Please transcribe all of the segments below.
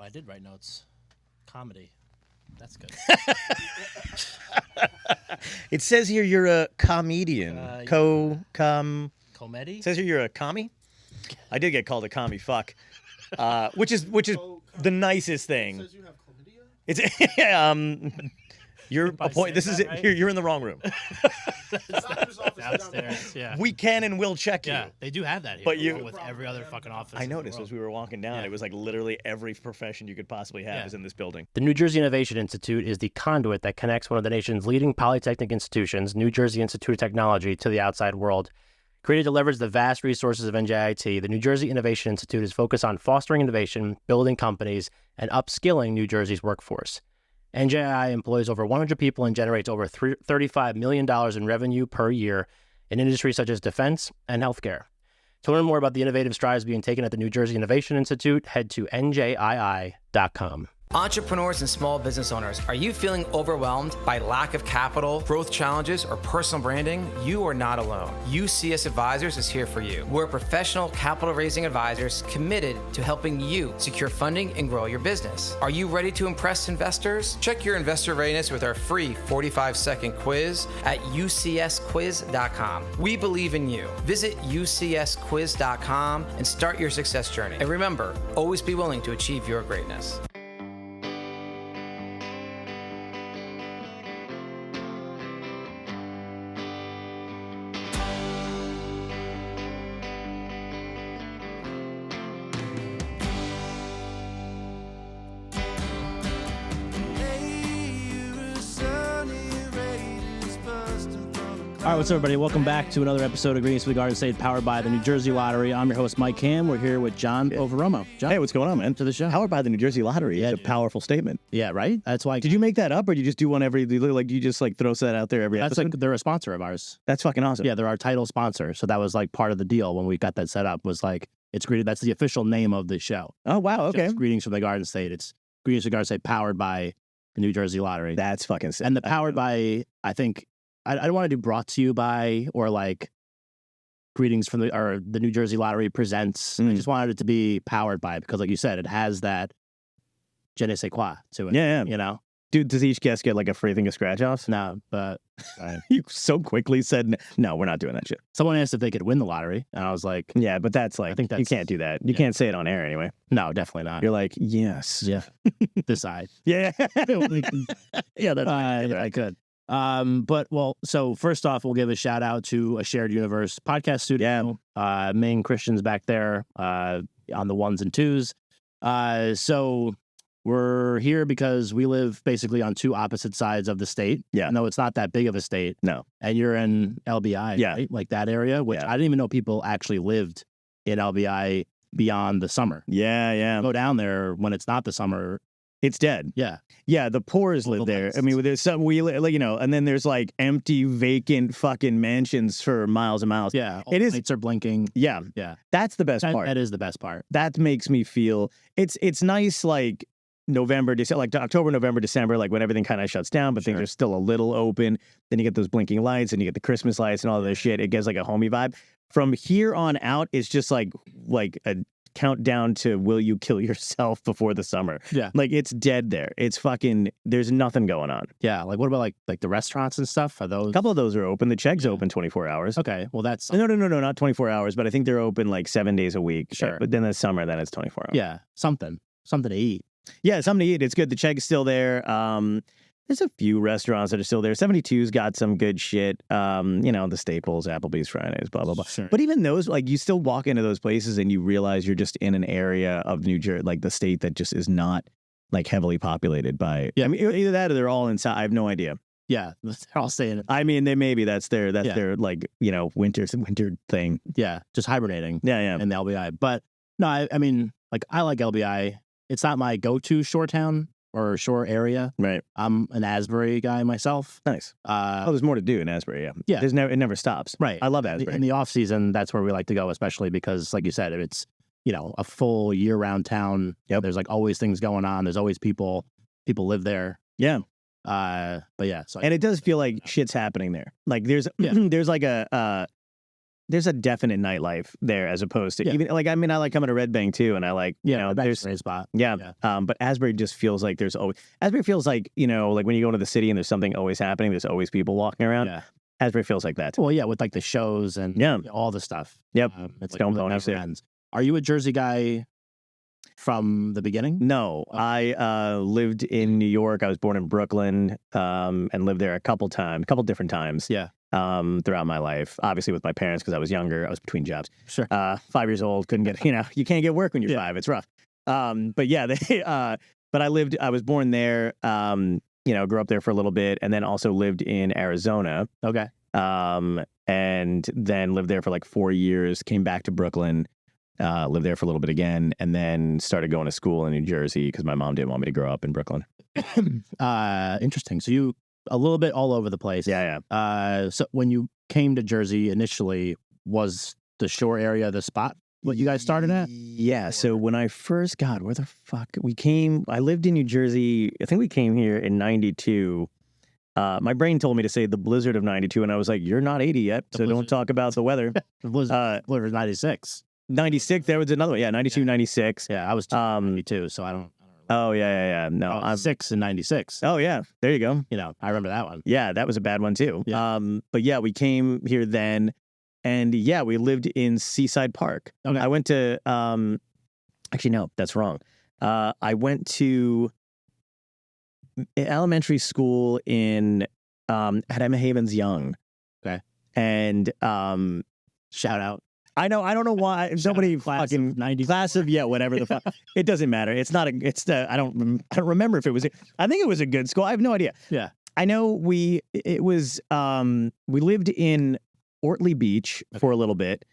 I did write notes. Comedy. That's good. It says here you're a comedian. Comedy? It says here you're a commie. I did get called a commie. Fuck. Which is the nicest thing. It says you have chlamydia? It's you're a point. This is it. Right? You're in the wrong room. Doctor's office Downstairs. Yeah. We can and will check you. Yeah, they do have that here. But you- along with every other fucking office. I in the noticed world. as we were walking down, Yeah. it was like literally every profession you could possibly have Yeah. is in this building. The New Jersey Innovation Institute is the conduit that connects one of the nation's leading polytechnic institutions, New Jersey Institute of Technology, to the outside world. Created to leverage the vast resources of NJIT, the New Jersey Innovation Institute is focused on fostering innovation, building companies, and upskilling New Jersey's workforce. NJI employs over 100 people and generates over $35 million in revenue per year in industries such as defense and healthcare. To learn more about the innovative strides being taken at the New Jersey Innovation Institute, head to njii.com. Entrepreneurs and small business owners, are you feeling overwhelmed by lack of capital, growth challenges, or personal branding? You are not alone. UCS Advisors is here for you. We're professional capital raising advisors committed to helping you secure funding and grow your business. Are you ready to impress investors? Check your investor readiness with our free 45-second quiz at ucsquiz.com. We believe in you. Visit ucsquiz.com and start your success journey. And remember, always be willing to achieve your greatness. All right, what's up, everybody? Welcome back to another episode of Greetings from the Garden State, powered by the New Jersey Lottery. I'm your host, Mike Ham. We're here with John Poveromo. John, Hey, what's going on, man? to the show. Powered by the New Jersey Lottery. Yeah, It's a dude. powerful statement. Yeah, right? That's why. Did you make that up, or did you just do one every? Like, do you just like throw that out there every That's episode? like they're a sponsor of ours. That's fucking awesome. Yeah, they're our title sponsor. So that was like part of the deal when we got that set up. Was like it's greeted. That's the official name of the show. Oh wow. Okay. It's Greetings from the Garden State. It's Greetings from the Garden State, powered by the New Jersey Lottery. That's fucking sick. And the powered by, I think, I don't want to do brought to you by or like Greetings from the New Jersey Lottery presents. I just wanted it to be powered by because, like you said, it has that je ne sais quoi to it. Yeah. You know? Dude, does each guest get like a free thing of scratch offs? No, but You so quickly said no. We're not doing that shit. someone asked if they could win the lottery. And I was like, Yeah, but that's like I think you that's- can't do that. You yeah. can't say it on air anyway. no, definitely not. You're like yes. Yeah. Decide. Yeah. Yeah, that's I could. But well, so first off, we'll give a shout out to a shared universe podcast studio. Main Christians back there, on the ones and twos. So we're here because we live basically on two opposite sides of the state. Yeah. No, it's not that big of a state. No. And you're in LBI, Yeah. right? Like that area, which Yeah. I didn't even know people actually lived in LBI beyond the summer. Yeah. Go down there when it's not the summer. It's dead. Yeah. Yeah, the poors live Well, there. I that's- mean, there's some and then there's like empty, vacant fucking mansions for miles and miles. Yeah. All It is- lights are blinking. Yeah, Yeah. that's the best part. That is the best part. That makes me feel it's nice. Like November, December, like October, November, December, like when everything kind of shuts down, but things Sure. are still a little open. Then you get those blinking lights, and you get the Christmas lights and all this shit. It gives like a homey vibe. From here on out, it's just like a countdown to will you kill yourself before the summer. Yeah. Like it's dead there. It's fucking there's nothing going on. Yeah. Like what about like the restaurants and stuff? Are those A couple of those are open. The Cheg's open 24 hours. okay? Well, that's No, not 24 hours, but I think they're open like 7 days a week. Sure. But then the summer, then it's 24 hours. yeah, something to eat. Yeah, something to eat. It's good. The Cheg's still there. There's a few restaurants that are still there. 72's got some good shit. The staples, Applebee's, Fridays, blah, blah, blah. Sure. But even those, like, you still walk into those places and you realize you're just in an area of New Jersey, like the state that just is not like heavily populated by. Yeah. I mean, either that or they're all inside. I have no idea. Yeah, they're all saying it. I mean, that's their Yeah. their like, winter thing. Yeah, just hibernating Yeah. in the LBI. But no, I mean, like I like LBI. It's not my go-to shore town or shore area. Right. I'm an Asbury guy myself. Nice. Oh, there's more to do in Asbury. Yeah. Yeah. It never stops. Right. I love Asbury. In the off season, that's where we like to go, especially because, like you said, it's a full year-round town. Yep. There's like always things going on. There's always people. People live there. Yeah. But yeah. So And it does feel like shit's happening there. Like there's Yeah. there's like a there's a definite nightlife there as opposed to even like, I mean, I like coming to Red Bank too. And I like, you know, there's a great spot. But Asbury just feels like Asbury feels like, you know, like when you go into the city and there's something always happening, there's always people walking around. Yeah. Asbury feels like that. Well, yeah, with like the shows and all the stuff. Yep. It's Stone like bonus. never ends. Are you a Jersey guy from the beginning? No, I lived in New York. I was born in Brooklyn and lived there a couple different times. Yeah. Throughout my life, obviously with my parents because I was younger. I was between jobs. Sure. 5 years old, couldn't get, you know, you can't get work when you're 5. It's rough. But yeah, but I was born there, you know, grew up there for a little bit and then also lived in Arizona. Okay. And then lived there for like 4 years, came back to Brooklyn, lived there for a little bit again, and then started going to school in New Jersey because my mom didn't want me to grow up in Brooklyn. Interesting. So you a little bit all over the place. Yeah. So when you came to Jersey initially, was the shore area the spot what you guys started at? Yeah. So when I first where the fuck I lived in New Jersey. I think we came here in 92. My brain told me to say the blizzard of 92, and I was like, you're not 80 yet, so don't talk about the weather. The blizzard was 96. 96, there was another one. Yeah, 92, 96. Yeah, I was 92, so I don't Oh, yeah. No, I'm 6 and 96. Oh, yeah. There you go. You know, I remember that one. Yeah, that was a bad one, too. Yeah. But yeah, we came here then, and yeah, we lived in Seaside Park. Okay. I went to, actually, no, that's wrong. I went to elementary school at Emma Havens Young. Okay. And shout out. I know. I don't know why somebody fucking 90 class of whatever the fuck. It doesn't matter. It's not I don't remember if it was. I think it was a good school. I have no idea. Yeah. I know we lived in Ortley Beach for a little bit.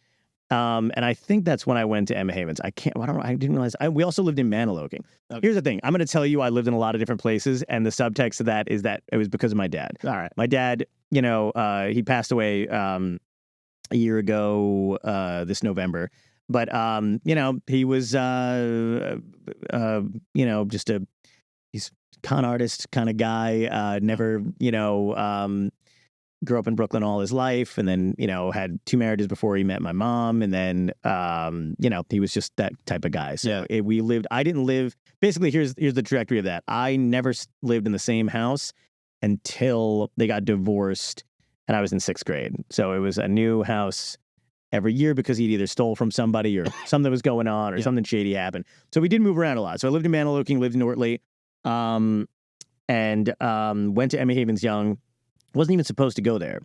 And I think that's when I went to Emma Havens. I didn't realize. We also lived in Maniloking. Okay. Here's the thing. I'm going to tell you I lived in a lot of different places. And the subtext of that is that it was because of my dad. All right. My dad, you know, he passed away a year ago this November. But, you know, he was, you know, just he's con artist kind of guy. Never, you know, grew up in Brooklyn all his life, and then, you know, had 2 marriages before he met my mom. And then, you know, he was just that type of guy. So I didn't live, basically, here's the trajectory of that. I never lived in the same house until they got divorced and I was in 6th grade. So it was a new house every year because he'd either stole from somebody or something was going on or something shady happened. So we did move around a lot. So I lived in Maniloking, lived in Ortley, and went to Emma Havens Young. Wasn't even supposed to go there.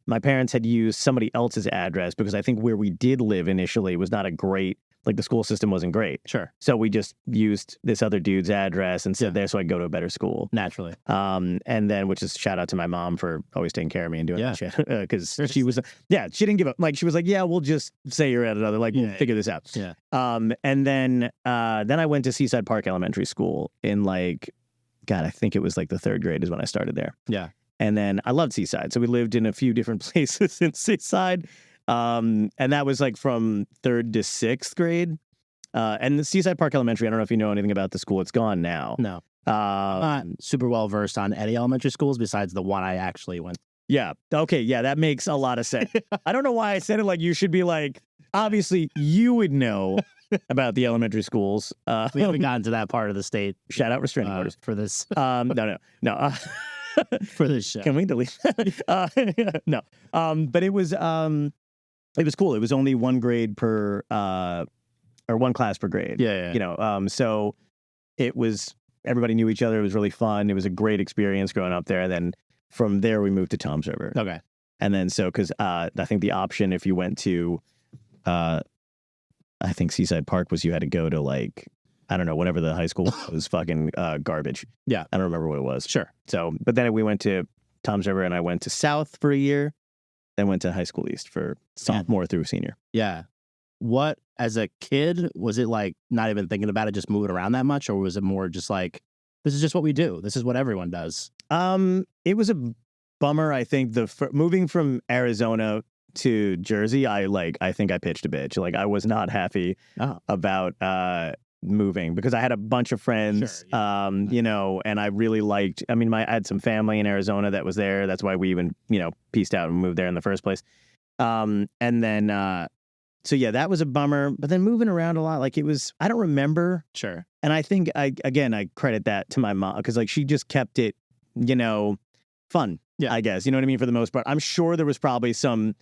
My parents had used somebody else's address because I think where we did live initially was not a great, like the school system wasn't great. Sure. So we just used this other dude's address and said there so I could go to a better school. Naturally. And then, which is shout out to my mom for always taking care of me and doing that shit. Because she was, she didn't give up. Like, she was like, yeah, we'll just say you're at another, like, we'll figure this out. Yeah. And then I went to Seaside Park Elementary School in like, God, I think it was like the 3rd grade is when I started there. Yeah. And then I loved Seaside. So we lived in a few different places in Seaside. And that was like from 3rd to 6th grade. And the Seaside Park Elementary, I don't know if you know anything about the school. It's gone now. No. I'm not super well versed on any elementary schools besides the one I actually went. Yeah. Okay. Yeah, that makes a lot of sense. I don't know why I said it like you should be like, obviously you would know about the elementary schools. We haven't gotten to that part of the state. Shout out restraining orders. For this. No. For this show. Can we delete that? No. But it was cool. It was only 1 grade per or 1 class per grade. Yeah. You know, so it was, everybody knew each other. It was really fun. It was a great experience growing up there. And then from there we moved to Tom's River. Okay. And then because I think the option if you went to I think Seaside Park was you had to go to like, I don't know, whatever the high school was, fucking garbage. Yeah. I don't remember what it was. Sure. So, but then we went to Tom's River and I went to South for a year, then went to High School East for sophomore through senior. Yeah. What, as a kid, was it like not even thinking about it, just moving around that much? Or was it more just like, this is just what we do. This is what everyone does? It was a bummer. I think moving from Arizona to Jersey, I think I pitched a bitch. Like I was not happy about moving because I had a bunch of friends, you know, and I really liked, I mean, I had some family in Arizona that was there. That's why we even, you know, pieced out and moved there in the first place. And then, so yeah, that was a bummer. But then moving around a lot, like it was, I don't remember. Sure. And I think I credit that to my mom because like she just kept it, fun. Yeah. I guess, you know what I mean? For the most part, I'm sure there was probably some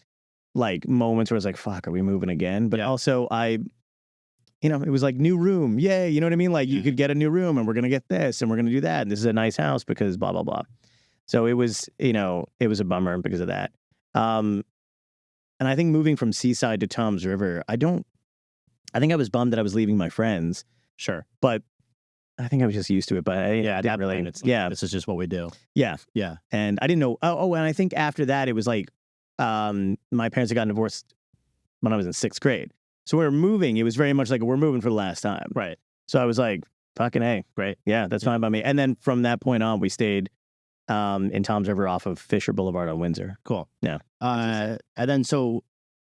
like moments where it's like, fuck, are we moving again? But also it was like new room. Yay. You know what I mean? Like you could get a new room and we're going to get this and we're going to do that. And this is a nice house because blah, blah, blah. So it was, it was a bummer because of that. And I think moving from Seaside to Tom's River, I think I was bummed that I was leaving my friends. Sure. But I think I was just used to it. But I didn't really. It's like, this is just what we do. Yeah. Yeah. And I didn't know. Oh, and I think after that, it was like my parents had gotten divorced when I was in 6th grade. So we were moving. It was very much like we're moving for the last time. Right. So I was like, fucking A. Great. Yeah, that's fine by me. And then from that point on, we stayed in Tom's River off of Fisher Boulevard on Windsor. Cool. Yeah. And then so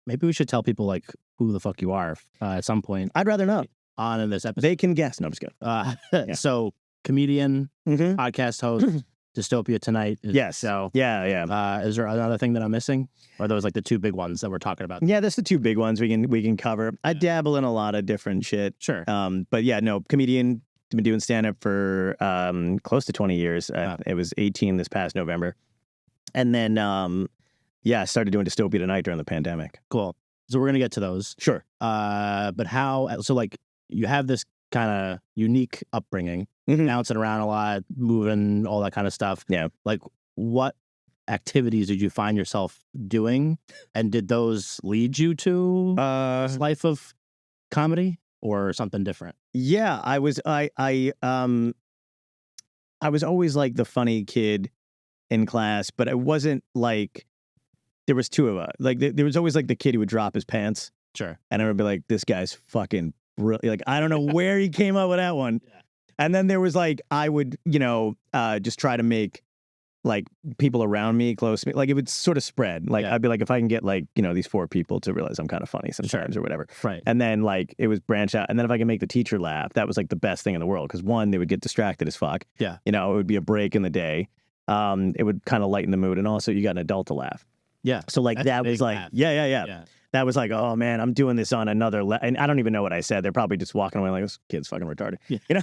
maybe we should tell people like who the fuck you are at some point I'd rather not. on in this episode. They can guess. No, I'm just kidding. So comedian, podcast host, Dystopia Tonight. Yes. So yeah. is there another thing that I'm missing? Or are those like the two big ones that we're talking about? Yeah, that's the two big ones we can cover. I dabble in a lot of different shit. Sure. But yeah, no, comedian. Been doing stand-up for close to 20 years. It was 18 this past November. And then, I started doing Dystopia Tonight during the pandemic. Cool. So we're going to get to those. Sure. But how, so like you have this kind of unique upbringing, bouncing around a lot, moving, all that kind of stuff. Yeah. Like what activities did you find yourself doing? And did those lead you to this life of comedy or something different? Yeah, I was always like the funny kid in class, but it wasn't like there was two of us. Like there was always like the kid who would drop his pants. Sure. And I would be like, this guy's fucking brilliant. Like I don't know where he came up with that one. Yeah. And then there was like I would, just try to make like people around me, close to me, like it would sort of spread. Like I'd be like, if I can get like, these 4 people to realize I'm kind of funny sometimes or whatever. Right. And then like it was branch out. And then if I can make the teacher laugh, that was like the best thing in the world. Because one, they would get distracted as fuck. Yeah. It would be a break in the day. It would kind of lighten the mood. And also you got an adult to laugh. Yeah. So like that was like, laugh. Yeah. That was like, oh man, I'm doing this on another and I don't even know what I said. They're probably just walking away like, this kid's fucking retarded. Yeah.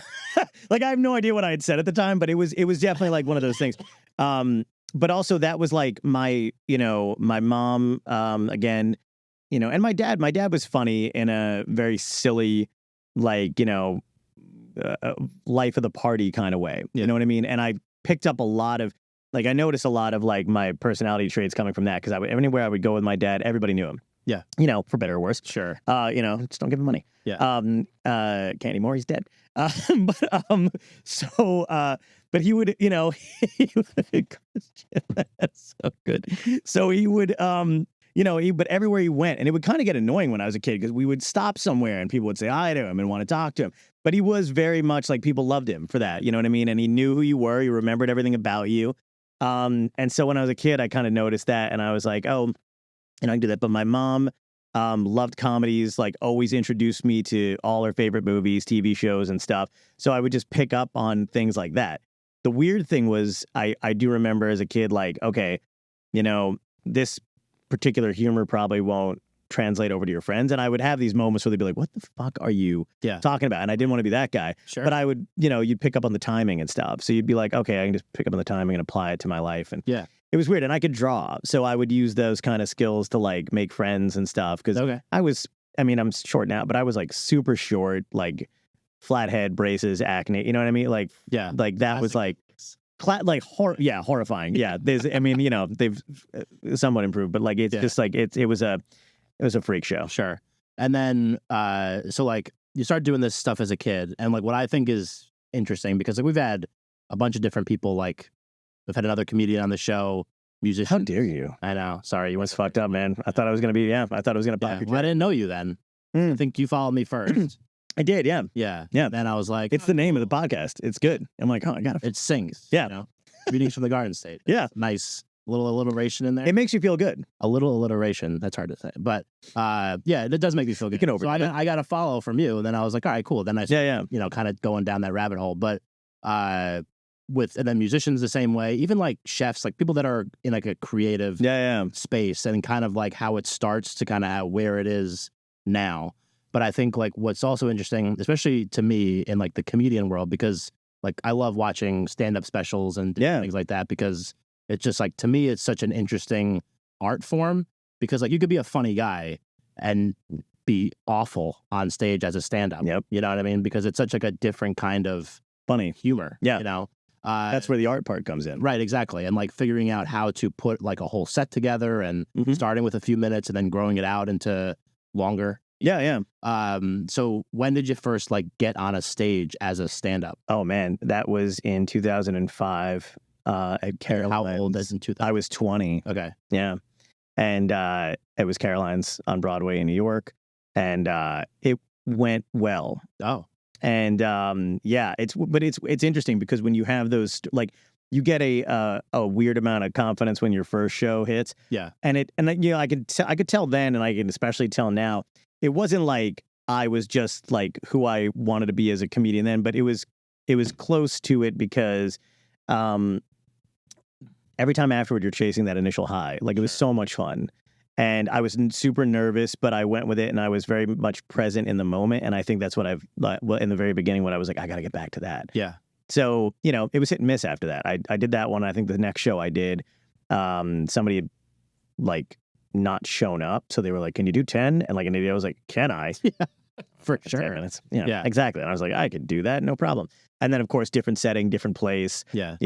Like I have no idea what I had said at the time, but it was definitely like one of those things. But also that was like my mom, again, and my dad. My dad was funny in a very silly, like, life of the party kind of way. Yeah. You know what I mean? And I picked up a lot of, like, I noticed a lot of like my personality traits coming from that because anywhere I would go with my dad, everybody knew him. Yeah. For better or worse. Sure. Just don't give him money. Yeah. Can't anymore. He's dead. But he would, that's so good. So he would, but everywhere he went, and it would kind of get annoying when I was a kid because we would stop somewhere and people would say hi to him and want to talk to him. But he was very much like people loved him for that. You know what I mean? And he knew who you were. He remembered everything about you. And so when I was a kid, I kind of noticed that and I was like, oh, I can do that. But my mom loved comedies, like always introduced me to all her favorite movies, TV shows and stuff. So I would just pick up on things like that. The weird thing was I do remember as a kid, like, okay, this particular humor probably won't translate over to your friends. And I would have these moments where they'd be like, what the fuck are you talking about? And I didn't want to be that guy. Sure. But I would, you'd pick up on the timing and stuff. So you'd be like, okay, I can just pick up on the timing and apply it to my life. And it was weird. And I could draw. So I would use those kind of skills to like make friends and stuff. Because I'm short now, but I was like super short, like flat head, braces, acne. You know what I mean? Like, like that was like, horrifying. Yeah. They've somewhat improved, but like, it's just like, it was a freak show. Sure. And then, so like you start doing this stuff as a kid. And like, what I think is interesting because like we've had a bunch of different people, like we've had another comedian on the show, musician. How dare you? I know. Sorry. You It's fucked up, man. I thought I was going to be, I thought I was going to pop your Well, I didn't know you then. I think you followed me first. I did, yeah. Yeah. Yeah. Then I was like, it's the name of the podcast. It's good. I'm like, oh, I got it. It sings. Yeah. Greetings from the Garden State. Yeah. Nice little alliteration in there. It makes you feel good. A little alliteration. That's hard to say. But it does make me feel good. You can overdo so I got a follow from you. And then I was like, all right, cool. Then I started, kind of going down that rabbit hole. But and then musicians the same way, even like chefs, like people that are in like a creative space, and kind of like how it starts to kind of where it is now. But I think like what's also interesting, especially to me in like the comedian world, because like I love watching stand-up specials and things like that, because it's just like, to me, it's such an interesting art form, because like you could be a funny guy and be awful on stage as a stand-up. Yep. You know what I mean? Because it's such like a different kind of funny humor. Yeah. You know? That's where the art part comes in. Right, exactly. And like figuring out how to put like a whole set together, and starting with a few minutes and then growing it out into longer. Yeah. So when did you first like get on a stage as a stand-up? Oh man, that was in 2005 at Caroline's. How old is in 2000? I was 20. Okay. Yeah. And it was Caroline's on Broadway in New York, and it went well. Oh. And it's interesting, because when you have those, like, you get a weird amount of confidence when your first show hits. Yeah. And I could tell then, and I can especially tell now, it wasn't like I was just like who I wanted to be as a comedian then, but it was close to it, because every time afterward you're chasing that initial high. Like, it was so much fun. And I was super nervous, but I went with it, and I was very much present in the moment. And I think that's what in the very beginning, when I was like, I got to get back to that. Yeah. So, it was hit and miss after that. I did that one. I think the next show I did, somebody had like not shown up. So they were like, can you do 10? And like an idiot, I was like, can I? Yeah, for 10 sure. minutes. Exactly. And I was like, I could do that. No problem. And then, of course, different setting, different place. Yeah.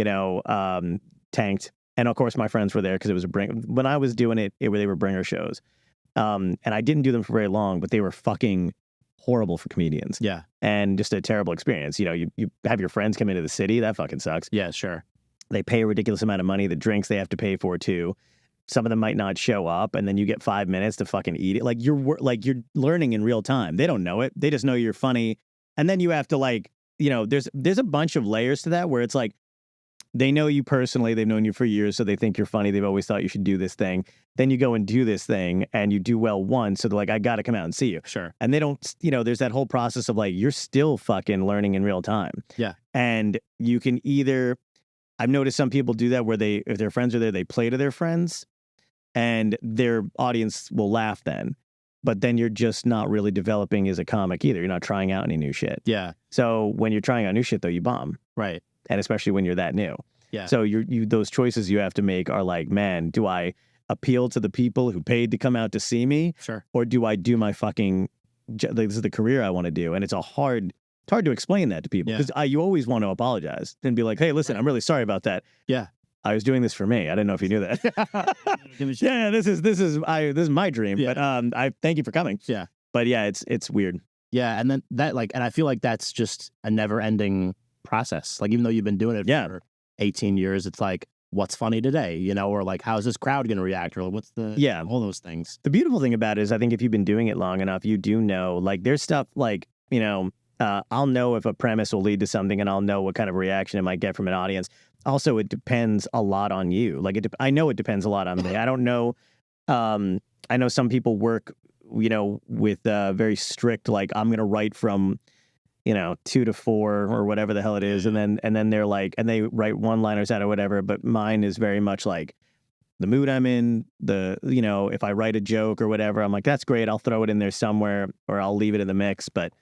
Tanked. And of course, my friends were there, because it was when I was doing it, they were bringer shows. And I didn't do them for very long, but they were fucking horrible for comedians. Yeah. And just a terrible experience. You have your friends come into the city. That fucking sucks. Yeah, sure. They pay a ridiculous amount of money. The drinks they have to pay for too. Some of them might not show up, and then you get 5 minutes to fucking eat it. Like, you're learning in real time. They don't know it. They just know you're funny. And then you have to there's a bunch of layers to that, where it's like, they know you personally. They've known you for years, so they think you're funny. They've always thought you should do this thing. Then you go and do this thing, and you do well once, so they're like, I got to come out and see you. Sure. And they don't, there's that whole process of like, you're still fucking learning in real time. Yeah. And you can I've noticed some people do that, where if their friends are there, they play to their friends, and their audience will laugh then. But then you're just not really developing as a comic either. You're not trying out any new shit. Yeah. So when you're trying out new shit, though, you bomb. Right. And especially when you're that new. Yeah. So those choices you have to make are like, man, do I appeal to the people who paid to come out to see me? Sure. Or do I do my fucking, this is the career I want to do? And it's hard to explain that to people, because you always want to apologize and be like, hey, listen, I'm really sorry about that. Yeah. I was doing this for me. I didn't know if you knew that. This is my dream. Yeah. But I thank you for coming. Yeah. But yeah, it's weird. Yeah. And then and I feel like that's just a never ending process. Like, even though you've been doing it for 18 years, it's like, what's funny today, or like, how's this crowd going to react, or what's all those things. The beautiful thing about it is, I think if you've been doing it long enough, you do know, like, there's stuff like, I'll know if a premise will lead to something, and I'll know what kind of reaction it might get from an audience. Also, it depends a lot on you. Like, I know it depends a lot on me. I don't know. I know some people work, with very strict, like, I'm going to write from 2 to 4 or whatever the hell it is. And then they're like, and they write one-liners out or whatever. But mine is very much like the mood I'm in, if I write a joke or whatever, I'm like, that's great. I'll throw it in there somewhere, or I'll leave it in the mix. But,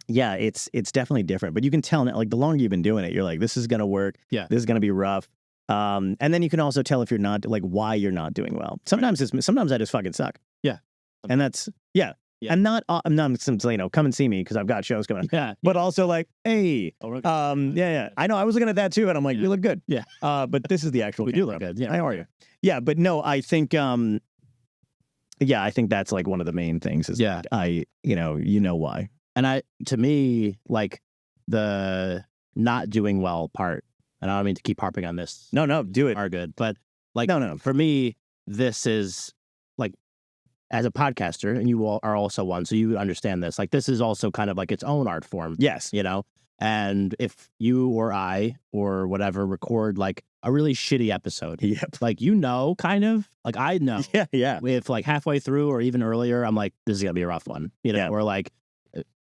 it's definitely different. But you can tell now, like, the longer you've been doing it, you're like, this is going to work. Yeah. This is going to be rough. And then you can also tell if you're not, like, why you're not doing well. Sometimes I just fucking suck. Yeah. And that's, yeah. I'm not come and see me because I've got shows coming up. Yeah. But also like, hey, I know I was looking at that too, and I'm like, you look good. Yeah. But this is the actual. We do look good. Yeah. How are you? Yeah, but no, I think I think that's like one of the main things is you know why. And to me, like, the not doing well part, and I don't mean to keep harping on this. No, do it. Are good, but like, no. For me, this is like, as a podcaster, and you all are also one, so you understand this. Like, this is also kind of like its own art form. Yes. And if you or I or whatever record like a really shitty episode, like, kind of like, I know. Yeah. If like halfway through or even earlier, I'm like, this is gonna be a rough one. Or like,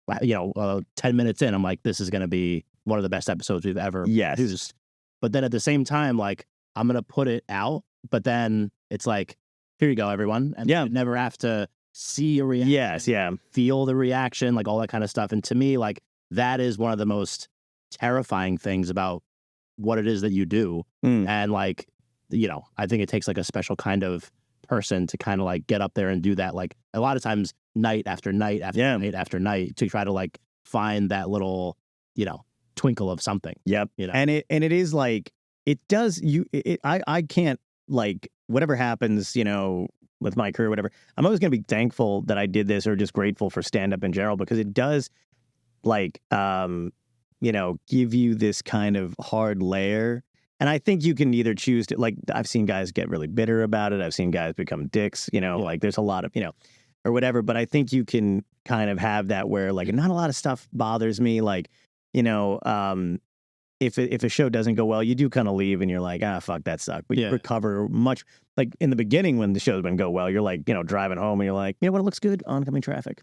10 minutes in, I'm like, this is going to be one of the best episodes we've ever produced. But then at the same time, like, I'm going to put it out, but then it's like, here you go, everyone. And you never have to see a reaction, feel the reaction, like all that kind of stuff. And to me, like, that is one of the most terrifying things about what it is that you do. And like, I think it takes like a special kind of person to kind of like get up there and do that. Like a lot of times night after night after night after night to try to like find that little, twinkle of something. And it is like, it does I can't, like, whatever happens, with my career, whatever, I'm always going to be thankful that I did this, or just grateful for stand-up in general, because it does, like, give you this kind of hard layer. And I think you can either choose to, like, I've seen guys get really bitter about it. I've seen guys become dicks, like there's a lot of, or whatever. But I think you can kind of have that where, like, not a lot of stuff bothers me. Like, if a show doesn't go well, you do kind of leave and you're like, fuck, that sucked. But you recover much. Like in the beginning when the show doesn't go well, you're like, driving home and you're like, what, it looks good? Oncoming traffic.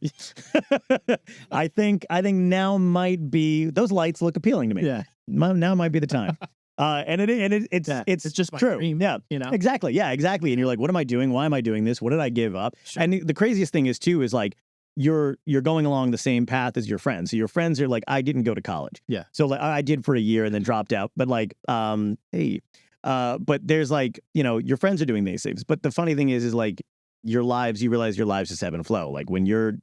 I think now might be, those lights look appealing to me. Yeah. Now might be the time. It's just my true. dream, Exactly. Yeah, exactly. And you're like, what am I doing? Why am I doing this? What did I give up? Sure. And the craziest thing is too, is like, you're going along the same path as your friends. So your friends are like, I didn't go to college. Yeah. So like I did for a year and then dropped out. But like, but there's like, your friends are doing these things. But the funny thing is like you realize your lives just ebb and flow. Like when you're,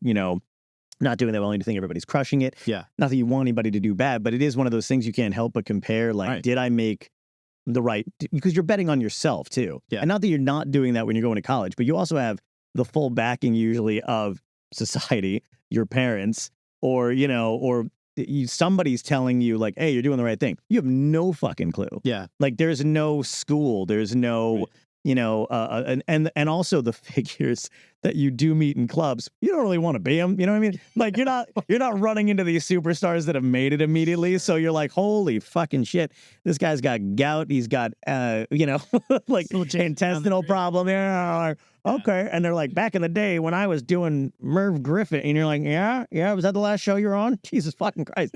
not doing that well, and you think everybody's crushing it. Yeah. Not that you want anybody to do bad, but it is one of those things you can't help but compare. Like, did I make the right, because you're betting on yourself too. Yeah. And not that you're not doing that when you're going to college, but you also have the full backing usually of society, your parents, or, somebody's telling you like, hey, you're doing the right thing. You have no fucking clue. Yeah. Like there's no school, there's no, and also the figures that you do meet in clubs, you don't really want to be them. You know what I mean? Like you're not running into these superstars that have made it immediately. So you're like, holy fucking shit, this guy's got gout. He's got, like intestinal problem. Yeah. Okay. And they're like, back in the day when I was doing Merv Griffin, and you're like, yeah. Was that the last show you were on? Jesus fucking Christ.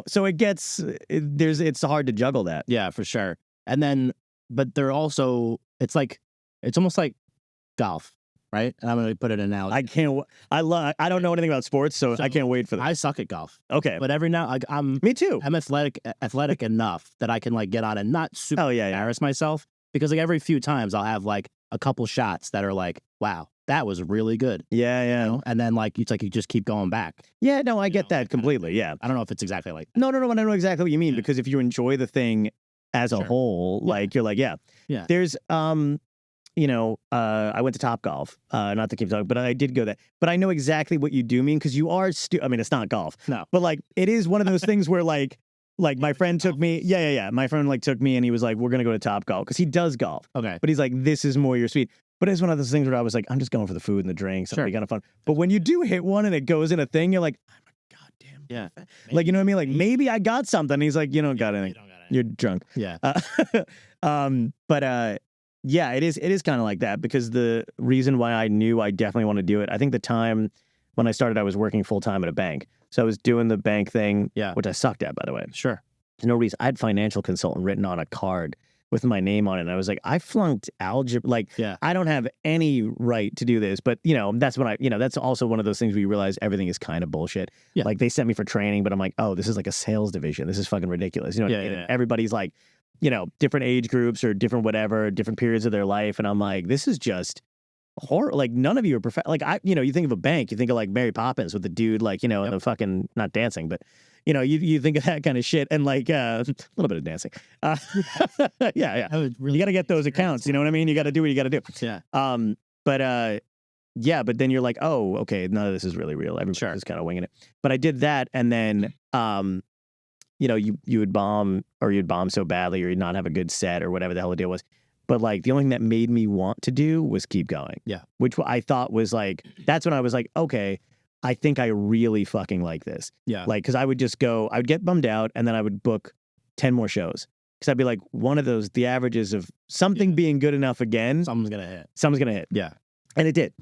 So it's hard to juggle that. Yeah, for sure. And then, but they're also, it's almost like golf, right? And I'm going to put it in now. I don't know anything about sports, so I can't wait for that. I suck at golf. Okay. But every now, me too. I'm athletic enough that I can like get on and not super embarrass myself, because like every few times I'll have like a couple shots that are like, wow, that was really good. Yeah. And then like, it's like you just keep going back. Yeah, no, I get that completely. Yeah. I don't know if it's exactly like that. No, I know exactly what you mean, because if you enjoy the thing as a whole, like you're like, yeah. There's, I went to Topgolf, not to keep talking, but I did go there. But I know exactly what you do mean, because you are, I mean, it's not golf. No. But like, it is one of those things where like my friend took me, my friend like took me and he was like, we're going to go to Topgolf, because he does golf. Okay. But he's like, this is more your speed. But it's one of those things where I was like, I'm just going for the food and the drinks. It'll be kind of fun. But when you do hit one and it goes in a thing, you're like, I'm a goddamn. Yeah. Like, you know what I mean? Like, maybe I got something. He's like, you don't got anything. You're drunk. Yeah. Yeah, it is kind of like that, because the reason why I knew I definitely want to do it, I think the time when I started, I was working full time at a bank. So I was doing the bank thing, which I sucked at, by the way. Sure. There's no reason. I had financial consultant written on a card with my name on it. And I was like, I flunked algebra. Like, I don't have any right to do this. But, that's when that's also one of those things where you realize everything is kind of bullshit. Yeah. Like, they sent me for training, but I'm like, oh, this is like a sales division. This is fucking ridiculous. Everybody's like, different age groups or different whatever, different periods of their life. And I'm like, this is just horror. Like, none of you are like, you think of a bank, you think of like Mary Poppins with the dude, like, the fucking, not dancing, but you think of that kind of shit, and like a little bit of dancing. Yeah. You got to get those accounts. You know what I mean? You got to do what you got to do. Yeah. But then you're like, oh, okay, none of this is really real. Everybody's just kind of winging it. But I did that, and then, you would bomb, or you'd bomb so badly, or you'd not have a good set, or whatever the hell the deal was. But like, the only thing that made me want to do was keep going. Yeah. Which I thought was like, that's when I was like, okay, I think I really fucking like this. Yeah. Like, because I would just go, I would get bummed out, and then I would book 10 more shows. Because I'd be like, one of those, the averages of something being good enough again. Something's going to hit. Yeah. Yeah. And it did.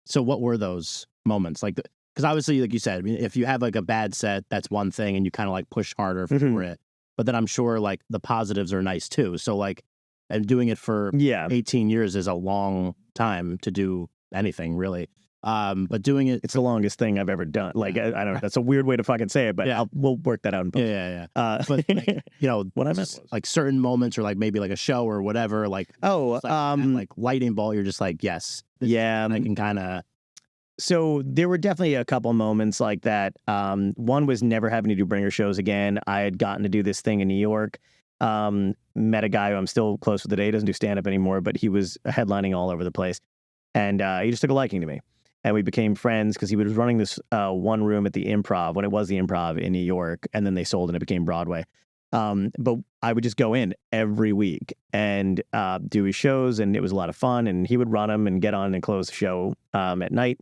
So what were those moments? Like, Because obviously, like you said, I mean, if you have like a bad set, that's one thing, and you kind of like push harder for it. But then I'm sure like the positives are nice too. So like, and doing it for 18 years is a long time to do anything really. But doing it, it's the longest thing I've ever done. Like, I don't know. That's a weird way to fucking say it, but we'll work that out in post. Yeah. But like, you know, what I meant was like certain moments or like maybe like a show or whatever, like, like lightning ball, you're just like, yes. Yeah. I can kind of. So there were definitely a couple moments like that. One was never having to do bringer shows again. I had gotten to do this thing in New York. Met a guy who I'm still close with today. He doesn't do stand-up anymore, but he was headlining all over the place. And he just took a liking to me. And we became friends because he was running this one room at the Improv when it was the Improv in New York. And then they sold and it became Broadway. But I would just go in every week and do his shows. And it was a lot of fun. And he would run them and get on and close the show at night.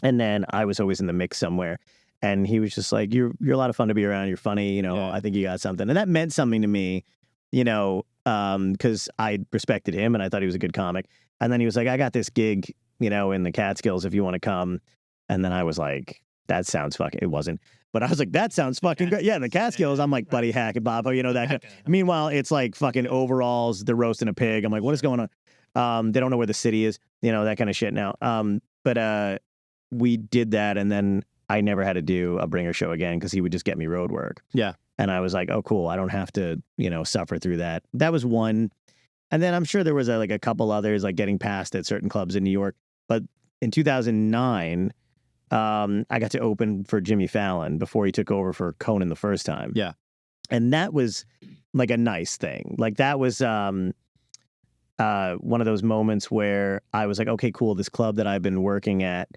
And then I was always in the mix somewhere. And he was just like, you're a lot of fun to be around. You're funny. You know, I think you got something. And that meant something to me, you know, because I respected him and I thought he was a good comic. And then he was like, I got this gig, you know, in the Catskills if you want to come. And then I was like, that sounds fucking, it wasn't. But I was like, that sounds fucking great. Yeah, in the Catskills, I'm like, Buddy Hackett, Bob, you know, that kind of, meanwhile, it's like fucking overalls, they're roasting a pig. I'm like, what is going on? They don't know where the city is, you know, that kind of shit now. But we did that, and then I never had to do a bringer show again because he would just get me road work. Yeah. And I was like, oh, cool. I don't have to, you know, suffer through that. That was one. And then I'm sure there was like a couple others, like getting passed at certain clubs in New York. But in 2009, I got to open for Jimmy Fallon before he took over for Conan the first time. Yeah. And that was like a nice thing. Like that was one of those moments where I was like, okay, cool. This club that I've been working at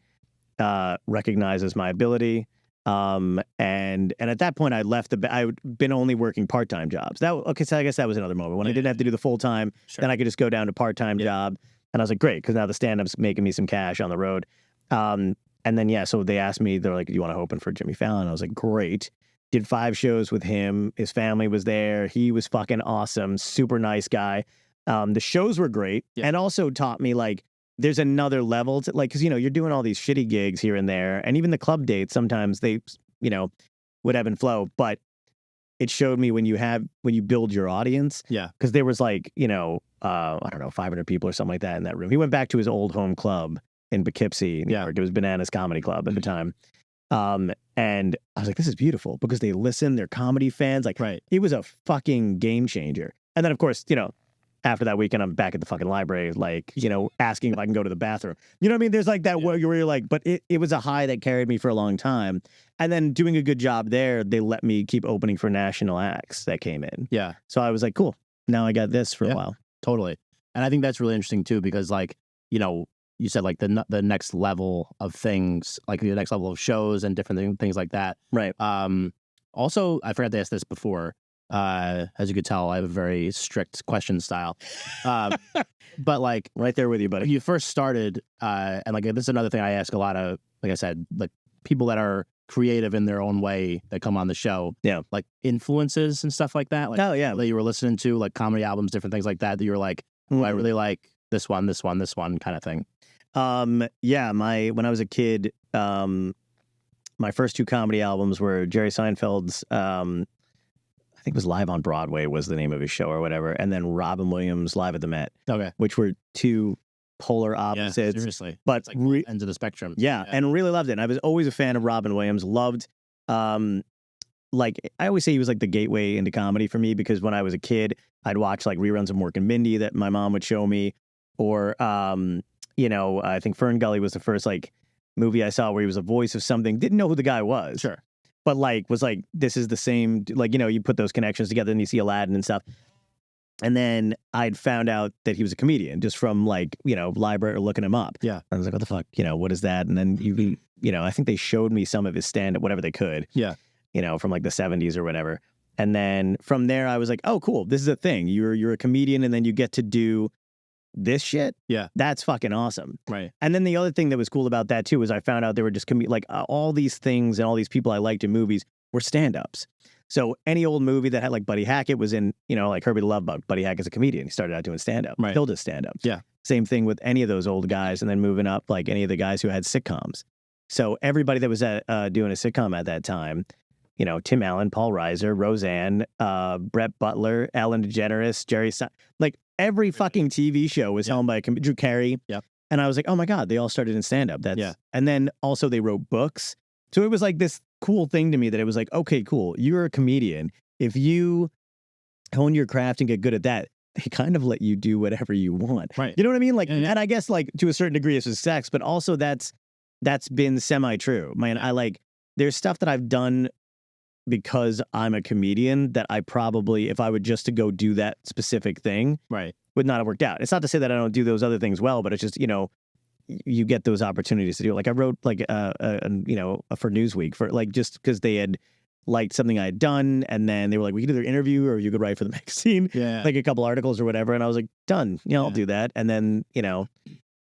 recognizes my ability. And at that point I left I'd been only working part-time jobs. So I guess that was another moment when I didn't have to do the full-time, then I could just go down to part-time job. And I was like, great. Cause now the stand-up's making me some cash on the road. And then, so they asked me, they're like, do you want to open for Jimmy Fallon? I was like, great. Did 5 shows with him. His family was there. He was fucking awesome. Super nice guy. The shows were great and also taught me like, there's another level to like, cause you know, you're doing all these shitty gigs here and there. And even the club dates, sometimes they, you know, would ebb and flow, but it showed me when you build your audience. Yeah. Cause there was like, you know, I don't know, 500 people or something like that in that room. He went back to his old home club in Poughkeepsie, New York. It was Bananas Comedy Club at the time. And I was like, this is beautiful because they listen, they're comedy fans. Like, it was a fucking game changer. And then of course, you know, after that weekend, I'm back at the fucking library, like, you know, asking if I can go to the bathroom. You know what I mean? There's like that where you're like, but it was a high that carried me for a long time. And then doing a good job there, they let me keep opening for national acts that came in. Yeah. So I was like, cool. Now I got this for a while. Totally. And I think that's really interesting too, because like, you know, you said like the next level of things, like the next level of shows and different things like that. Right. Also, I forgot to ask this before. As you could tell, I have a very strict question style. But like right there with you, buddy. When you first started, and like this is another thing I ask a lot of, like I said, like people that are creative in their own way that come on the show. Yeah. Like influences and stuff like that. Like, that you were listening to, like comedy albums, different things like that you were like, oh, I really like this one kind of thing. When I was a kid, my first 2 comedy albums were Jerry Seinfeld's I think it was Live on Broadway was the name of his show or whatever, and then Robin Williams Live at the Met. Okay. Which were 2 polar opposites. Yeah, seriously. But it's like ends of the spectrum. Yeah, and really loved it. And I was always a fan of Robin Williams. Loved like I always say he was like the gateway into comedy for me because when I was a kid, I'd watch like reruns of Mork and Mindy that my mom would show me, or you know, I think Fern Gully was the first like movie I saw where he was a voice of something. Didn't know who the guy was. Sure. But like was like, this is the same, like, you know, you put those connections together and you see Aladdin and stuff. And then I'd found out that he was a comedian just from like, you know, library or looking him up. Yeah. I was like, what the fuck? You know, what is that? And then you know, I think they showed me some of his stand-up, whatever they could. Yeah. You know, from like the 70s or whatever. And then from there I was like, oh, cool. This is a thing. You're a comedian and then you get to do this shit. Yeah. That's fucking awesome. Right. And then the other thing that was cool about that too was I found out they were just like all these things and all these people I liked in movies were stand-ups. So any old movie that had like Buddy Hackett was in, you know, like Herbie the Love Bug. Buddy Hackett's a comedian. He started out doing stand-up. Right. Still does stand-up. Yeah. Same thing with any of those old guys and then moving up like any of the guys who had sitcoms. So everybody that was doing a sitcom at that time, you know, Tim Allen, Paul Reiser, Roseanne, Brett Butler, Ellen DeGeneres, Jerry, like every fucking TV show was helmed by Drew Carey. Yep. And I was like, oh my God, they all started in stand-up. And then also they wrote books. So it was like this cool thing to me that it was like, okay, cool. You're a comedian. If you hone your craft and get good at that, they kind of let you do whatever you want. Right. You know what I mean? Like, and I guess like to a certain degree it's just sex, but also that's been semi-true. Man, there's stuff that I've done because I'm a comedian that I probably, if I would just to go do that specific thing, would not have worked out. It's not to say that I don't do those other things well, but it's just, you know, you get those opportunities to do it. Like I wrote like for Newsweek for like, just because they had liked something I had done, and then they were like, we could either interview or you could write for the magazine, like a couple articles or whatever. And I was like, done. Yeah, I'll do that. And then, you know,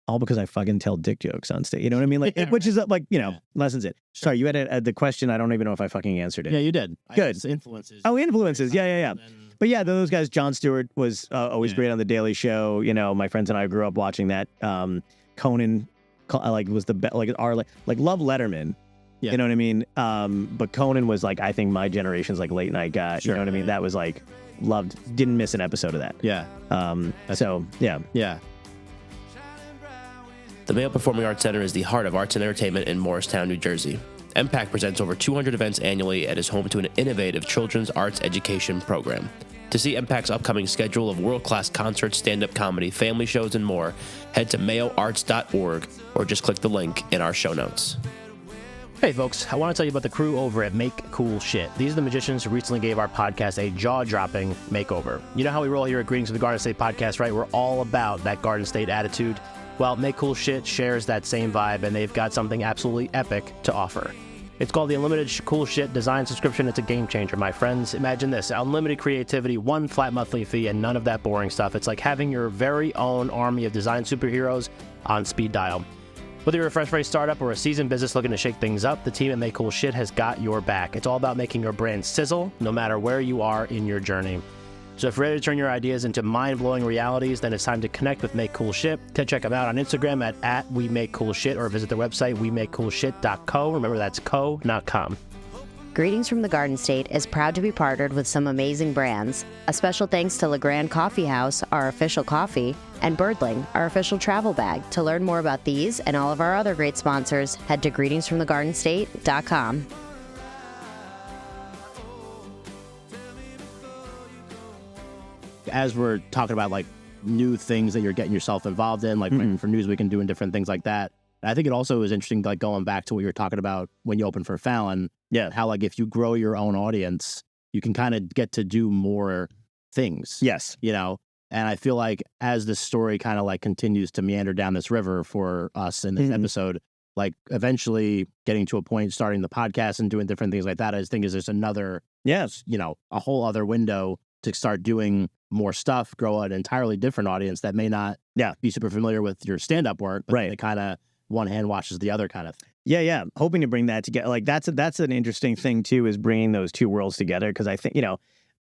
all because I fucking tell dick jokes on stage. You know what I mean? Like, which is like, you know, lessons it. Sorry, you had the question. I don't even know if I fucking answered it. Yeah, you did. Good. Influences. Oh, influences. Yeah. But yeah, those guys. Jon Stewart was always great on The Daily Show. You know, my friends and I grew up watching that. Conan, was the best. Like our love Letterman. Yeah. You know what I mean? But Conan was like, I think my generation's like late night guy. Sure. You know what I mean? That was like loved. Didn't miss an episode of that. Yeah. So yeah. Yeah. The Mayo Performing Arts Center is the heart of arts and entertainment in Morristown, New Jersey. MPAC presents over 200 events annually and is home to an innovative children's arts education program. To see MPAC's upcoming schedule of world-class concerts, stand-up comedy, family shows, and more, head to mayoarts.org or just click the link in our show notes. Hey folks, I want to tell you about the crew over at Make Cool Shit. These are the magicians who recently gave our podcast a jaw-dropping makeover. You know how we roll here at Greetings from the Garden State podcast, right? We're all about that Garden State attitude. Well, Make Cool Shit shares that same vibe, and they've got something absolutely epic to offer. It's called the Unlimited Cool Shit Design Subscription. It's a game changer, my friends. Imagine this: unlimited creativity, one flat monthly fee, and none of that boring stuff. It's like having your very own army of design superheroes on speed dial. Whether you're a fresh-faced startup or a seasoned business looking to shake things up, the team at Make Cool Shit has got your back. It's all about making your brand sizzle, no matter where you are in your journey. So if you're ready to turn your ideas into mind-blowing realities, then it's time to connect with Make Cool Shit. Check them out on Instagram at WeMakeCoolShit or visit their website, WeMakeCoolShit.co. Remember, that's co, not com. Greetings from the Garden State is proud to be partnered with some amazing brands. A special thanks to LeGrand Coffee House, our official coffee, and Birdling, our official travel bag. To learn more about these and all of our other great sponsors, head to greetingsfromthegardenstate.com. As we're talking about like new things that you're getting yourself involved in, like for Newsweek and doing different things like that, I think it also is interesting, like going back to what you were talking about when you opened for Fallon. Yeah. How like if you grow your own audience, you can kind of get to do more things. Yes. You know, and I feel like as the story kind of like continues to meander down this river for us in this episode, like eventually getting to a point, starting the podcast and doing different things like that, I just think is just another, you know, a whole other window to start doing more stuff, grow an entirely different audience that may not be super familiar with your stand-up work, but it kind of one hand washes the other kind of thing. Yeah. Hoping to bring that together. Like that's an interesting thing too, is bringing those two worlds together. Because I think, you know,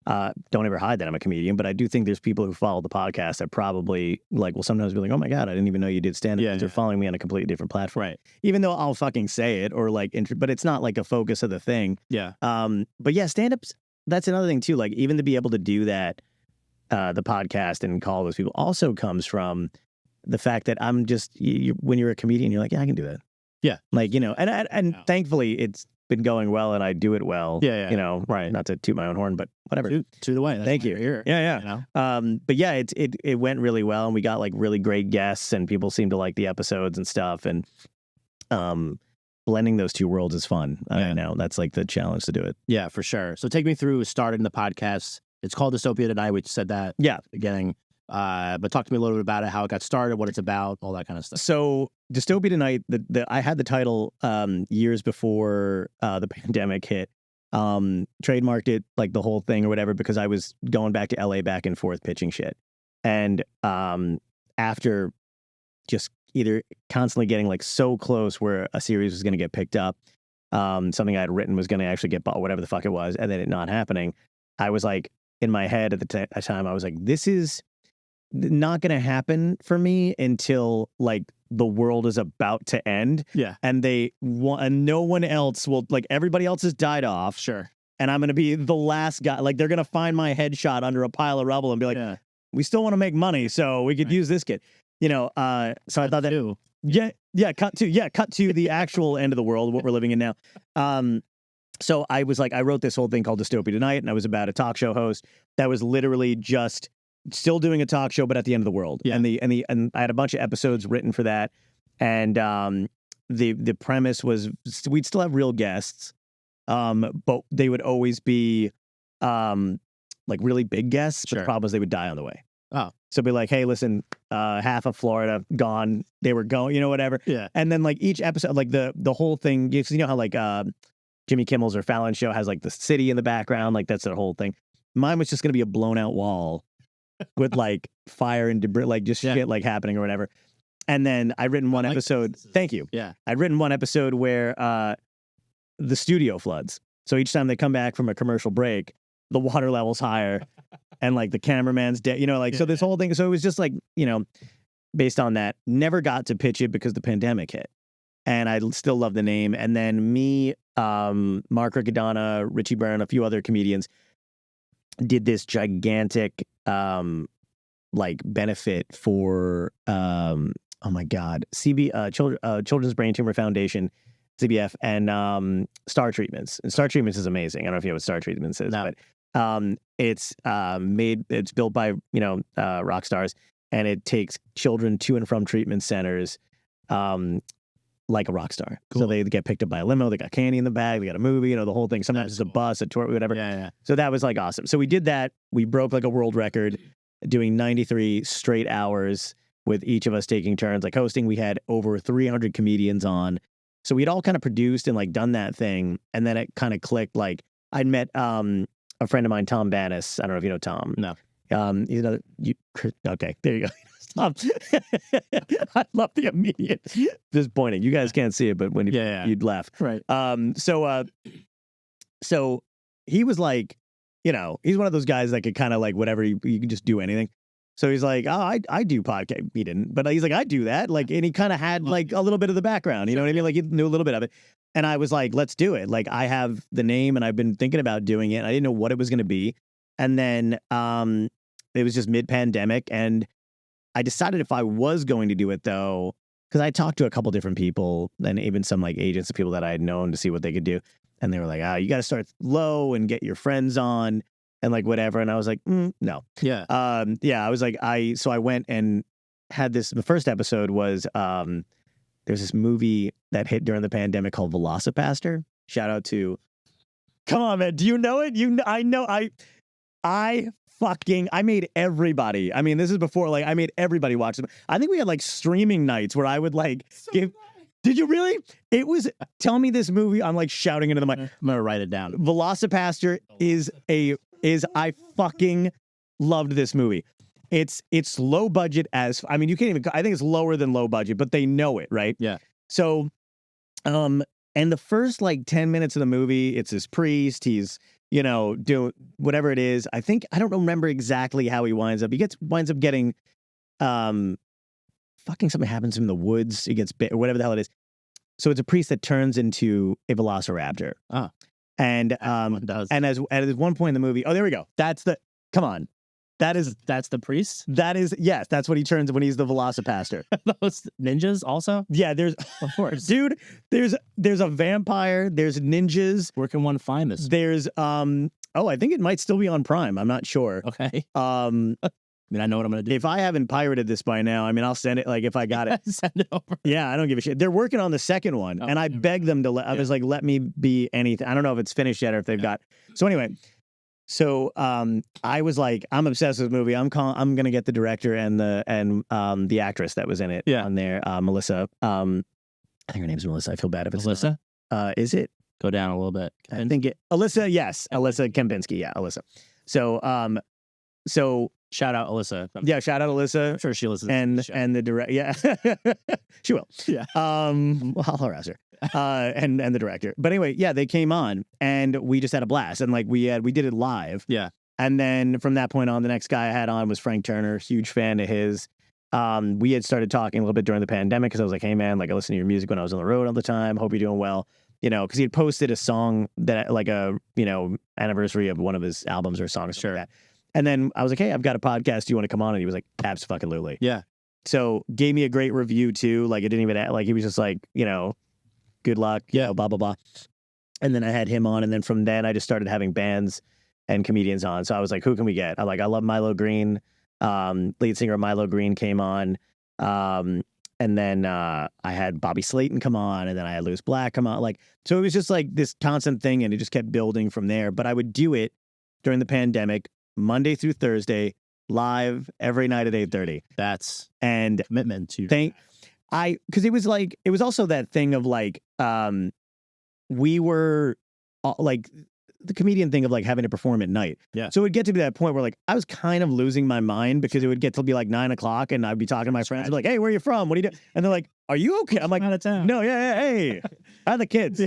don't ever hide that I'm a comedian, but I do think there's people who follow the podcast that probably like will sometimes be like, oh my God, I didn't even know you did stand-up. Yeah, they're following me on a completely different platform. Right. Even though I'll fucking say it or like, but it's not like a focus of the thing. Yeah. But yeah, stand-ups, that's another thing too. Like even to be able to do that, the podcast and call those people also comes from the fact that I'm just, when you're a comedian, you're like, yeah, I can do that. Yeah. Like, you know, and thankfully it's been going well and I do it well. Yeah. You know, not to toot my own horn, but whatever. Toot away. That's Thank you. Here. Yeah. You know? But yeah, it went really well and we got like really great guests and people seem to like the episodes and stuff. And blending those two worlds is fun. I know that's like the challenge to do it. Yeah, for sure. So take me through starting the podcast. It's called Dystopia Tonight. We said that at the beginning. But talk to me a little bit about it, how it got started, what it's about, all that kind of stuff. So Dystopia Tonight, I had the title years before the pandemic hit. Trademarked it, like the whole thing or whatever, because I was going back to LA back and forth pitching shit. And after just either constantly getting like so close where a series was going to get picked up, something I had written was going to actually get bought, whatever the fuck it was, and then it not happening, I was like, in my head at the time, I was like, this is not going to happen for me until like the world is about to end. Yeah. And no one else will, like, everybody else has died off. Sure. And I'm going to be the last guy. Like, they're going to find my headshot under a pile of rubble and be like, we still want to make money, so we could use this kid. You know, so I thought that. Cut to the actual end of the world, what we're living in now. So I was like, I wrote this whole thing called Dystopia Tonight, and I was about a talk show host that was literally just still doing a talk show, but at the end of the world. Yeah. And I had a bunch of episodes written for that. And the premise was we'd still have real guests, but they would always be like really big guests. But the problem was they would die on the way. Oh. So it'd be like, hey, listen, half of Florida gone. They were going, you know, whatever. Yeah. And then like each episode, like the whole thing, you know how like Jimmy Kimmel's or Fallon show has like the city in the background, like that's their whole thing. Mine was just going to be a blown out wall with like fire and debris, like just shit like happening or whatever. And then I'd written one episode. Thank you. Yeah. I'd written one episode where the studio floods. So each time they come back from a commercial break, the water level's higher and like the cameraman's dead, you know, like, so this whole thing. So it was just like, you know, based on that, never got to pitch it because the pandemic hit. And I still love the name. And then me, Mark Riccadonna, Richie Byrne, a few other comedians did this gigantic like benefit for oh my God, Children's Brain Tumor Foundation, CBF, and Star Treatments. And Star Treatments is amazing. I don't know if you know what Star Treatments is, but it's built by, you know, rock stars, and it takes children to and from treatment centers like a rock star. Cool. So they get picked up by a limo, they got candy in the bag, they got a movie, you know, the whole thing. Sometimes it's a bus, a tour, whatever. Yeah. So that was like awesome. So we did that. We broke like a world record doing 93 straight hours with each of us taking turns like hosting. We had over 300 comedians on. So we'd all kind of produced and like done that thing. And then it kind of clicked. Like I'd met a friend of mine, Tom Bannis. I don't know if you know Tom. No. He's another, okay, there you go. Tom. I love the immediate just pointing. You guys can't see it, but when you'd laugh. Right. So he was like, you know, he's one of those guys that could kind of like whatever, you can just do anything. So he's like, oh, I do podcast. He didn't, but he's like, I do that. Like, and he kind of had like a little bit of the background, you know what I mean? Like he knew a little bit of it. And I was like, let's do it. Like I have the name and I've been thinking about doing it. I didn't know what it was going to be. And then it was just mid-pandemic, and I decided if I was going to do it though, because I talked to a couple different people and even some like agents of people that I had known to see what they could do. And they were like, you got to start low and get your friends on and like whatever. And I was like, no. Yeah. I was like, so I went and had this, the first episode was, there's this movie that hit during the pandemic called Velocipaster. Shout out to, come on, man. Do you know it? I know, I made everybody. I mean, this is before, like, I made everybody watch them. I think we had like streaming nights where I would like give. Did you really? It was, tell me this movie. I'm like shouting into the mic. I'm gonna write it down. Velocipaster I fucking loved this movie. It's low budget as, I mean, you can't even, I think it's lower than low budget, but they know it, right? Yeah. So, and the first like 10 minutes of the movie, it's this priest. He's, you know, doing whatever it is. I don't remember exactly how he winds up. Winds up getting, fucking something happens to him in the woods. He gets bit or whatever the hell it is. So it's a priest that turns into a velociraptor. Ah. And and as at one point in the movie, oh, there we go. That's the the priest? That is, yes, that's what he turns when he's the Velocipaster. Those ninjas also? Yeah, there's, of course. Dude, there's a vampire, there's ninjas. Where can one find this? There's, I think it might still be on Prime. I'm not sure. Okay. I mean, I know what I'm going to do. If I haven't pirated this by now, I mean, I'll send it, like, if I got it. Send it over. Yeah, I don't give a shit. They're working on the second one, and I begged them to I was like, let me be anything. I don't know if it's finished yet or if they've got. So anyway, I was like, I'm obsessed with this movie. I'm going to get the director and the actress that was in it on there, Melissa. I think her name's Melissa. I feel bad if it's Melissa. Is it? Go down a little bit. I think Alyssa. Yes, Alyssa Kempinski. Yeah, Alyssa. So shout out Alyssa. Yeah, shout out Alyssa. I'm sure she listens. And the director. Yeah, she will. Yeah. I'll harass her. And the director. But anyway, yeah, they came on and we just had a blast, and like we did it live. Yeah. And then from that point on, the next guy I had on was Frank Turner, huge fan of his. We had started talking a little bit during the pandemic because I was like, hey, man, like I listen to your music when I was on the road all the time. Hope you're doing well. Because he had posted a song that like a, anniversary of one of his albums or songs. Sure. Like that. And then I was like, hey, I've got a podcast. Do you want to come on? And he was like, abso-fucking-lutely. Yeah. So gave me a great review too. Like it didn't even, like he was just like, good luck. Yeah. Blah, blah, blah. And then I had him on. And then from then I just started having bands and comedians on. So I was like, who can we get? I love Milo Green. Lead singer of Milo Green came on. And then I had Bobby Slayton come on, and then I had Louis Black come on. So it was just like this constant thing, and it just kept building from there. But I would do it during the pandemic, Monday through Thursday, live every night at 8:30. That's and commitment to because it was also that thing of we were like the comedian thing of like having to perform at night. Yeah. So it would get to be that point where like I was kind of losing my mind because it would get to be like 9 o'clock and I'd be talking to my friends. I'd be like, hey, where are you from? What do you do? And they're like, are you okay? I'm like, out of town. No, yeah, hey, I have the kids.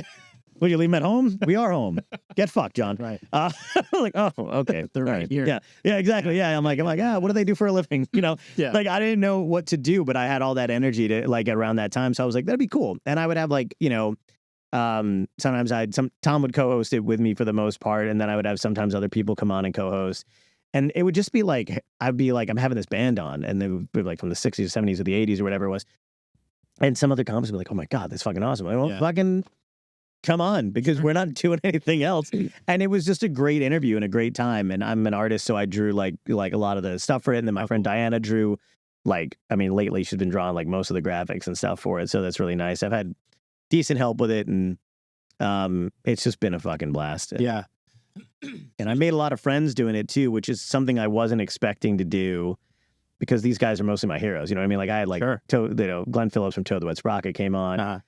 Will you leave them at home? We are home. Get fucked, John. Right. I'm like, oh, okay. They're right here. Yeah, exactly. Yeah. I'm like, what do they do for a living? Yeah. Like I didn't know what to do, but I had all that energy to like around that time. So I was like, that'd be cool. And I would have like, sometimes Tom would co-host it with me for the most part. And then I would have sometimes other people come on and co-host. And it would just be like, I'd be like, I'm having this band on. And they would be like from the 60s, 70s, or the 80s or whatever it was. And some other comics would be like, oh my God, that's fucking awesome. I won't fucking come on because we're not doing anything else. And it was just a great interview and a great time. And I'm an artist, so I drew like a lot of the stuff for it. And then my friend Diana drew lately she's been drawing like most of the graphics and stuff for it. So that's really nice. I've had decent help with it, and it's just been a fucking blast. Yeah. And I made a lot of friends doing it too, which is something I wasn't expecting to do because these guys are mostly my heroes. You know what I mean? Like I had Glenn Phillips from Toe the Wet Sprocket came on,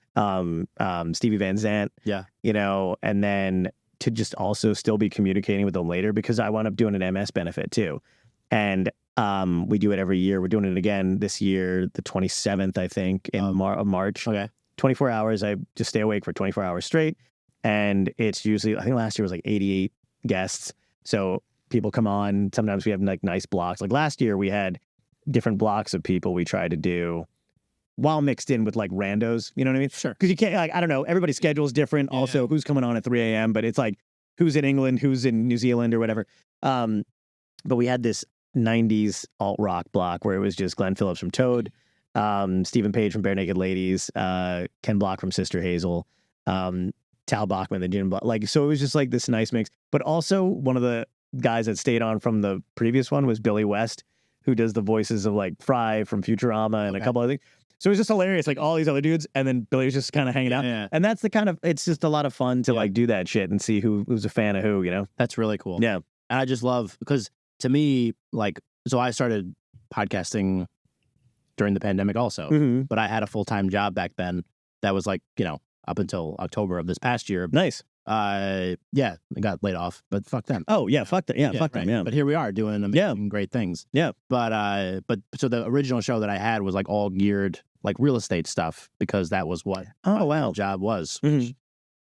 Stevie Van Zandt, and then to just also still be communicating with them later because I wound up doing an MS benefit too. And we do it every year. We're doing it again this year, the 27th, I think, of March. Okay. 24 hours. I just stay awake for 24 hours straight. And it's usually, I think last year was like 88 guests. So people come on. Sometimes we have like nice blocks. Like last year we had different blocks of people we tried to do while mixed in with like randos. You know what I mean? Sure. Because you can't, like, I don't know, everybody's schedule is different. Also, who's coming on at 3 a.m., but it's like who's in England, who's in New Zealand or whatever. But we had this 90s alt rock block where it was just Glenn Phillips from Toad, Stephen Page from Bare Naked Ladies, Ken Block from Sister Hazel, Tal Bachman, the Jim Block. Like, so it was just like this nice mix. But also one of the guys that stayed on from the previous one was Billy West, who does the voices of like Fry from Futurama and a couple other things. So it was just hilarious, like all these other dudes, and then Billy was just kind of hanging out. Yeah. And that's the kind of, it's just a lot of fun to like do that shit and see who's a fan of who, you know? That's really cool. Yeah. And I just love, because to me, like, so I started podcasting during the pandemic also, but I had a full-time job back then that was like, up until October of this past year. Nice. I got laid off, but fuck them. Oh yeah, fuck that. Yeah, fuck them. Yeah. But here we are doing amazing, great things. Yeah. But so the original show that I had was like all geared like real estate stuff because that was what my job was.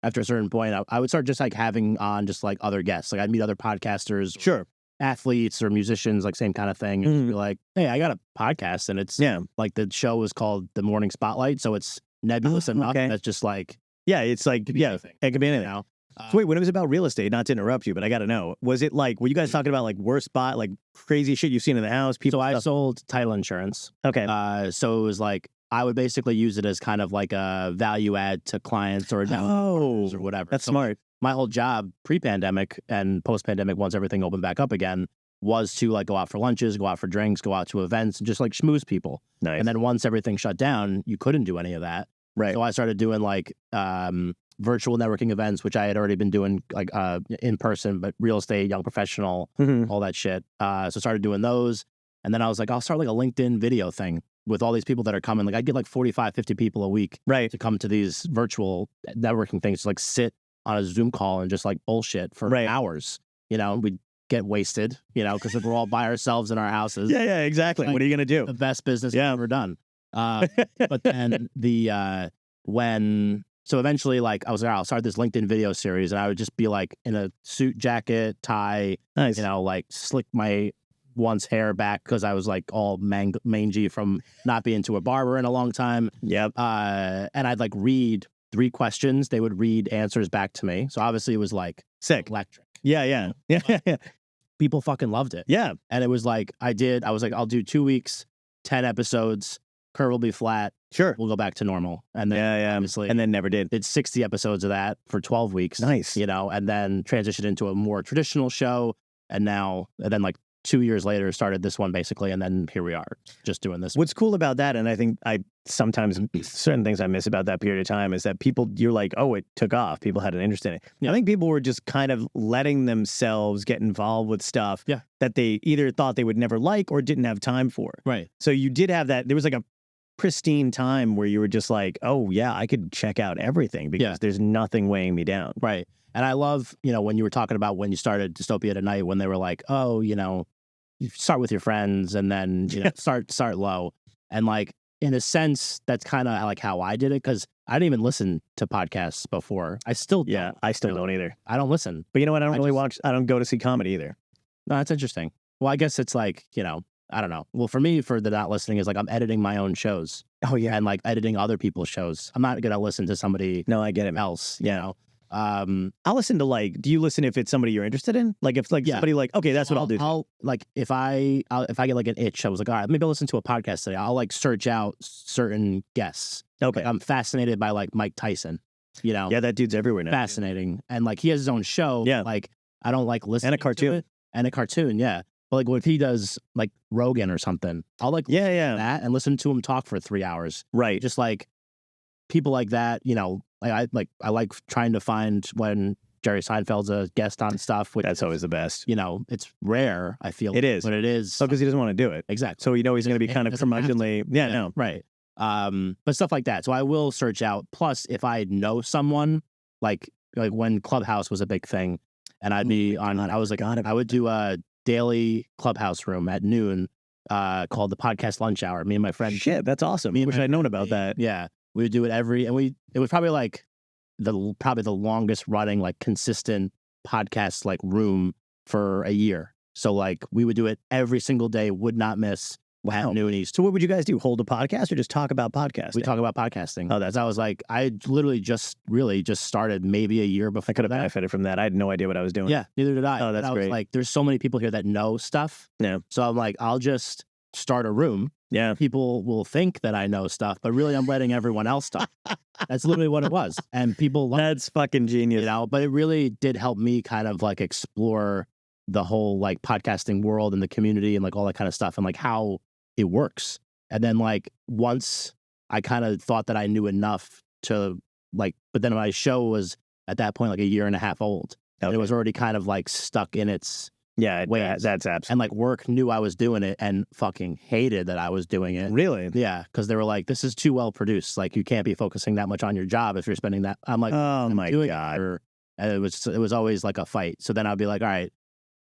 After a certain point, I would start just like having on just like other guests. Like I'd meet other podcasters, sure, athletes or musicians, like same kind of thing. And be like, hey, I got a podcast, and it's like the show is called The Morning Spotlight, so it's nebulous enough. That's just like it's like anything. It could be anything. Now. So wait, when it was about real estate, not to interrupt you, but I got to know, was it like, were you guys talking about like worst spot, like crazy shit you've seen in the house? People. So I sold title insurance. Okay. So it was like, I would basically use it as kind of like a value add to clients or or whatever. That's smart. My whole job pre-pandemic and post-pandemic, once everything opened back up again, was to like go out for lunches, go out for drinks, go out to events, and just like schmooze people. Nice. And then once everything shut down, you couldn't do any of that. Right. So I started doing like virtual networking events, which I had already been doing like in person, but real estate, young professional, all that shit. So I started doing those. And then I was like, I'll start like a LinkedIn video thing with all these people that are coming. Like I'd get like 45, 50 people a week to come to these virtual networking things, to like sit on a Zoom call and just like bullshit for hours. We'd get wasted, because we're all by ourselves in our houses. Yeah, exactly. Like, what are you going to do? The best business I've ever done. But then when So eventually, like, I was like, I'll start this LinkedIn video series, and I would just be like in a suit, jacket, tie, Nice. like slick my once hair back because I was like all mangy from not being to a barber in a long time. Yep. And I'd like read 3 questions. They would read answers back to me. So obviously it was like Sick. electric. Yeah. People fucking loved it. Yeah. And it was like, I was like, I'll do 2 weeks, 10 episodes, curve will be flat. Sure. We'll go back to normal. And then obviously, and then never did. did 60 episodes of that for 12 weeks. Nice. And then transitioned into a more traditional show. And then like 2 years later started this one basically. And then here we are just doing this. What's cool about that, and I think sometimes certain things I miss about that period of time is that you're like, oh, it took off. People had an interest in it. Yeah. I think people were just kind of letting themselves get involved with stuff that they either thought they would never like or didn't have time for. Right. So you did have that. There was like a pristine time where you were just like, oh, yeah, I could check out everything because there's nothing weighing me down. Right. And I love, when you were talking about when you started Dystopia Tonight, when they were like, oh, you start with your friends and then start low. And like, in a sense, that's kind of like how I did it because I didn't even listen to podcasts before. I still don't. Yeah, I still don't either. I don't listen. But you know what? I don't go to see comedy either. No, that's interesting. Well, I guess it's like, I don't know. Well, for me, for the not listening is like I'm editing my own shows. Oh, yeah. And like editing other people's shows. I'm not going to listen to somebody No, I get it. else, I'll listen to do you listen if it's somebody you're interested in? Like if somebody like, okay, that's what I'll do. I'll like if I get like an itch, I was like, all right, maybe I'll listen to a podcast today. I'll like search out certain guests. Okay. Like, I'm fascinated by like Mike Tyson, Yeah, that dude's everywhere now. fascinating. And like he has his own show. Yeah. Like I don't like listening And a cartoon. to it. And a cartoon, yeah. But like what if he does like Rogan or something? I'll like listen to that and listen to him talk for 3 hours. Right. Just like people like that, I like trying to find when Jerry Seinfeld's a guest on stuff. Which that's always the best. It's rare. I feel it is, but it is. So because he doesn't want to do it, exactly. So he's going to be kind of curmudgeonly. Yeah, no, right. But stuff like that. So I will search out. Plus, if I know someone, like when Clubhouse was a big thing, and I'd be on. I was like, I would do a daily Clubhouse room at noon, called the Podcast Lunch Hour. Me and my friend. Shit, that's awesome. Wish I'd known about that. Yeah. We would do it it was probably like the longest running, like consistent podcast, like room for a year. So like we would do it every single day, would not miss. Wow. At noon East. So what would you guys do? Hold a podcast or just talk about podcasting? We talk about podcasting. Oh, that's. I was like, I literally just started maybe a year before. I could have benefited from that. I had no idea what I was doing. Yeah, neither did I. Oh, that's I great. was like, there's so many people here that know stuff. Yeah. So I'm like, I'll just start a room. Yeah. People will think that I know stuff, but really I'm letting everyone else talk. That's literally what it was. And people love That's fucking genius. but it really did help me kind of like explore the whole like podcasting world and the community and like all that kind of stuff and like how it works. And then like once I kind of thought that I knew enough to like, but then my show was at that point like a year and a half old. Okay. And it was already kind of like stuck in its ways. That's absolutely. And like work knew I was doing it and fucking hated that I was doing it. Really? Yeah, because they were like, this is too well produced. Like you can't be focusing that much on your job if you're spending that. I'm like, oh I'm my doing God. and it was always like a fight. So then I'd be like, all right,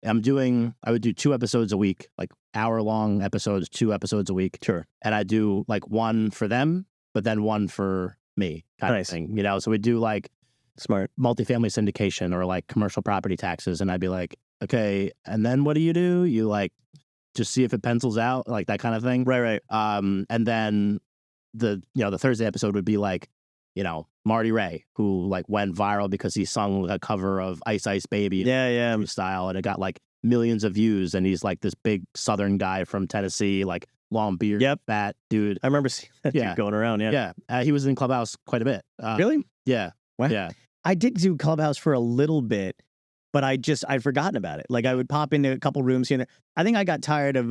I would do 2 episodes a week, like hour-long episodes, 2 episodes a week. Sure. And I do like one for them, but then one for me kind of thing, So we do like smart multifamily syndication or like commercial property taxes. And I'd be like, okay, and then what do? You like just see if it pencils out, like that kind of thing. Right. And then the Thursday episode would be like, Marty Ray, who like went viral because he sung a cover of Ice Ice Baby. Yeah. Style. And it got like millions of views. And he's like this big Southern guy from Tennessee, like long beard, fat dude. I remember seeing that dude going around. Yeah. He was in Clubhouse quite a bit. Really? Yeah. Wow. Yeah. I did do Clubhouse for a little bit, but I'd forgotten about it. Like I would pop into a couple rooms here and there. I think I got tired of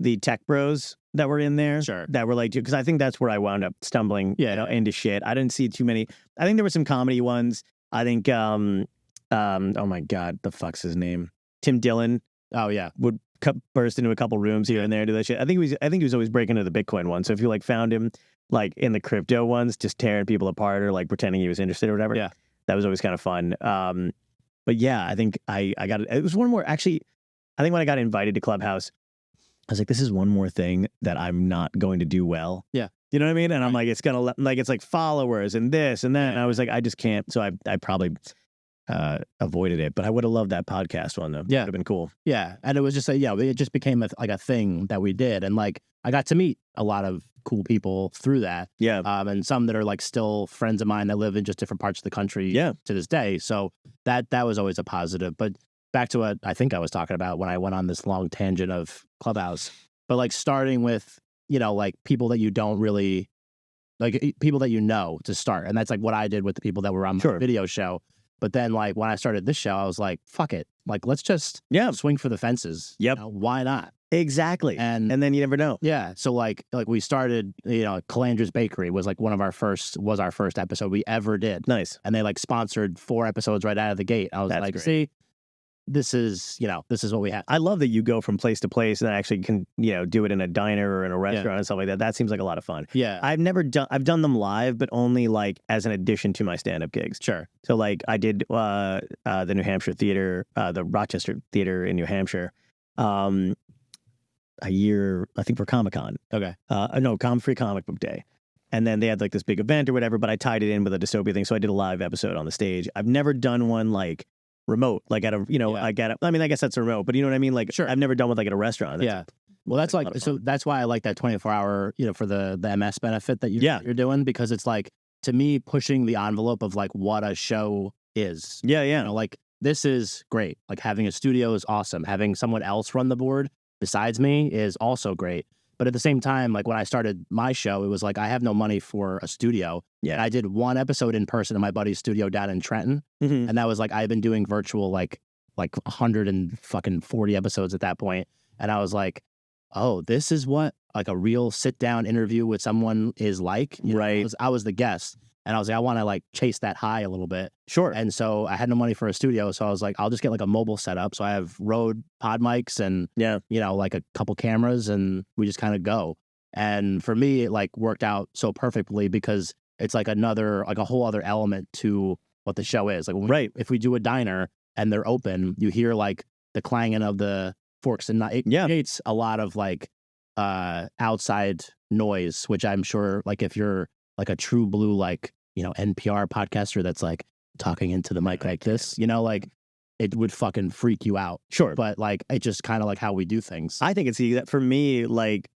the tech bros that were in there. Sure. That were like, because I think that's where I wound up stumbling into shit. I didn't see too many. I think there were some comedy ones. I think, oh my God, the fuck's his name? Tim Dillon. Oh yeah. Would burst into a couple rooms here and there, do that shit. I think he was always breaking into the Bitcoin one. So if you like found him like in the crypto ones, just tearing people apart or like pretending he was interested or whatever. Yeah. That was always kind of fun. But yeah, I think I got it. It was one more, actually, I think when I got invited to Clubhouse, I was like, this is one more thing that I'm not going to do well. Yeah. You know what I mean? And I'm like, it's gonna like it's like followers and this and that. And I was like, I just can't. So I probably avoided it. But I would have loved that podcast one though. Yeah, would have been cool. Yeah, and it was just it just became a thing that we did, and like I got to meet a lot of cool people through that. Yeah. And some that are like still friends of mine that live in just different parts of the country. Yeah. To this day. So that was always a positive. But back to what I think I was talking about when I went on this long tangent of Clubhouse. But like starting with, like people that you don't really like, people that you know to start. And that's like what I did with the people that were on my video show. But then like when I started this show, I was like, fuck it. Like, let's just swing for the fences. Yep. Why not? Exactly. And then you never know. Yeah. So like we started, Calandra's Bakery was like our first episode we ever did. Nice. And they like sponsored 4 episodes right out of the gate. I was like, great. see, this is what we have. I love that you go from place to place and actually can, do it in a diner or in a restaurant and stuff like that. That seems like a lot of fun. Yeah. I've done them live, but only like as an addition to my stand-up gigs. Sure. So like I did the New Hampshire Theater, the Rochester Theater in New Hampshire, a year, I think for Comic-Con. Okay. No, Free Comic Book Day. And then they had like this big event or whatever, but I tied it in with a Dystopia thing. So I did a live episode on the stage. I've never done one like remote, like at a, I mean, I guess that's a remote, but you know what I mean? Like, sure. I've never done one like at a restaurant. Well, that's like, so that's why I like that 24-hour, for the MS benefit that you're doing, because it's like, to me, pushing the envelope of like what a show is. Yeah, yeah. Like, this is great. Like, having a studio is awesome. Having someone else run the board besides me is also great. But at the same time, like when I started my show, it was like, I have no money for a studio. Yeah. And I did one episode in person in my buddy's studio down in Trenton. Mm-hmm. And that was like, I've been doing virtual, like 140 episodes at that point. And I was like, oh, this is what like a real sit down interview with someone is like. Right. I was the guest. And I was like, I want to like chase that high a little bit. Sure. And so I had no money for a studio. So I was like, I'll just get like a mobile setup. So I have Rode pod mics and, like a couple cameras, and we just kind of go. And for me, it like worked out so perfectly because it's like a whole other element to what the show is. Like, if we do a diner and they're open, you hear like the clanging of the forks and knives. It creates a lot of like outside noise, which I'm sure like if you're like a true blue, like, NPR podcaster that's like talking into the mic like this, like it would fucking freak you out. Sure. But like, it's just kind of like how we do things. I think it's that for me, like,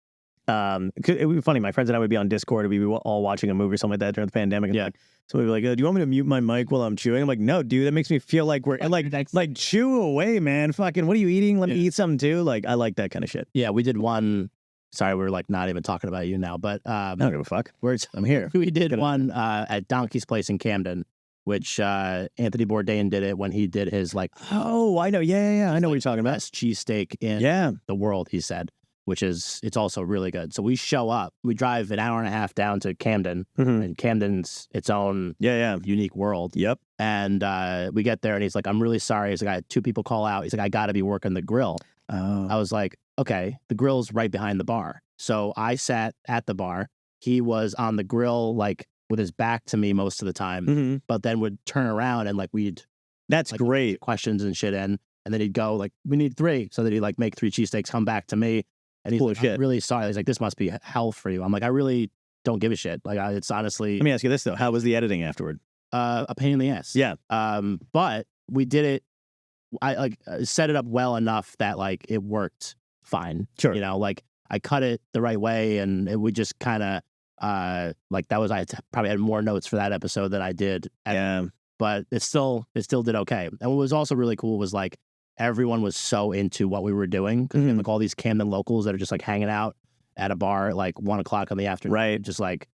it would be funny. My friends and I would be on Discord. We'd be all watching a movie or something like that during the pandemic. And like, somebody would be like, do you want me to mute my mic while I'm chewing? I'm like, no, dude, that makes me feel like we're like chew away, man. Fucking, what are you eating? Let me eat something too. Like, I like that kind of shit. Yeah. We did one. Sorry, we're like not even talking about you now, but I don't give a fuck. I'm here. We did one at Donkey's Place in Camden, which Anthony Bourdain did it when he did his like. Oh, I know. Yeah. I know what you're talking about. Best cheesesteak in the world, he said, it's also really good. So we show up, we drive an hour and a half down to Camden, and Camden's its own unique world. Yep. And we get there, and he's like, I'm really sorry. He's like, I had 2 people call out. He's like, I got to be working the grill. Oh. I was like, okay, the grill's right behind the bar. So I sat at the bar. He was on the grill, like with his back to me most of the time, but then would turn around and like that's like, great questions and shit in. And then he'd go like, we need 3. So that he'd like make 3 cheesesteaks, come back to me. And he's like, I'm really sorry. He's like, this must be hell for you. I'm like, I really don't give a shit. Like, it's honestly. Let me ask you this though. How was the editing afterward? A pain in the ass. Yeah. But we did it. I like set it up well enough that like it worked fine. Sure. Like I cut it the right way, and it would just kind of like that was probably had more notes for that episode than I did. But it still did okay. And what was also really cool was like everyone was so into what we were doing, because we had like all these Camden locals that are just like hanging out at a bar at like 1:00 in the afternoon, right? Just like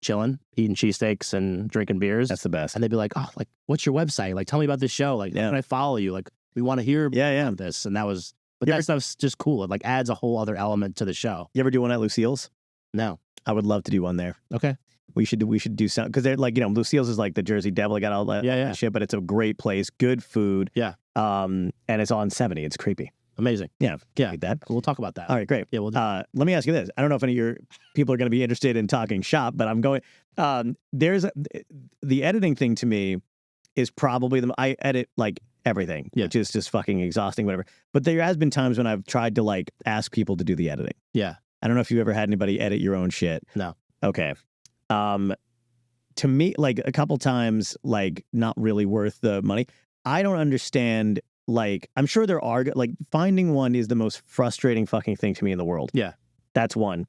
chilling, eating cheesesteaks and drinking beers. That's the best. And they'd be like, oh, like, what's your website? Like, tell me about this show. Like, how can I follow you? Like, we want to hear about this. And that was, but that stuff's just cool. It like adds a whole other element to the show. You ever do one at Lucille's? No. I would love to do one there. Okay. We should do something, because they're like, Lucille's is like the Jersey Devil. I got all that shit, but it's a great place, good food. Yeah. And it's on 70. It's creepy. Amazing. Yeah. Yeah. That. We'll talk about that. All right, great. Yeah. We'll let me ask you this. I don't know if any of your people are going to be interested in talking shop, but I'm going, the editing thing to me is probably I edit like everything, which is just fucking exhausting, whatever. But there has been times when I've tried to like ask people to do the editing. Yeah. I don't know if you ever had anybody edit your own shit. No. Okay. To me, like a couple times, like not really worth the money. I don't understand. Like, I'm sure there are, like, finding one is the most frustrating fucking thing to me in the world. Yeah. That's one.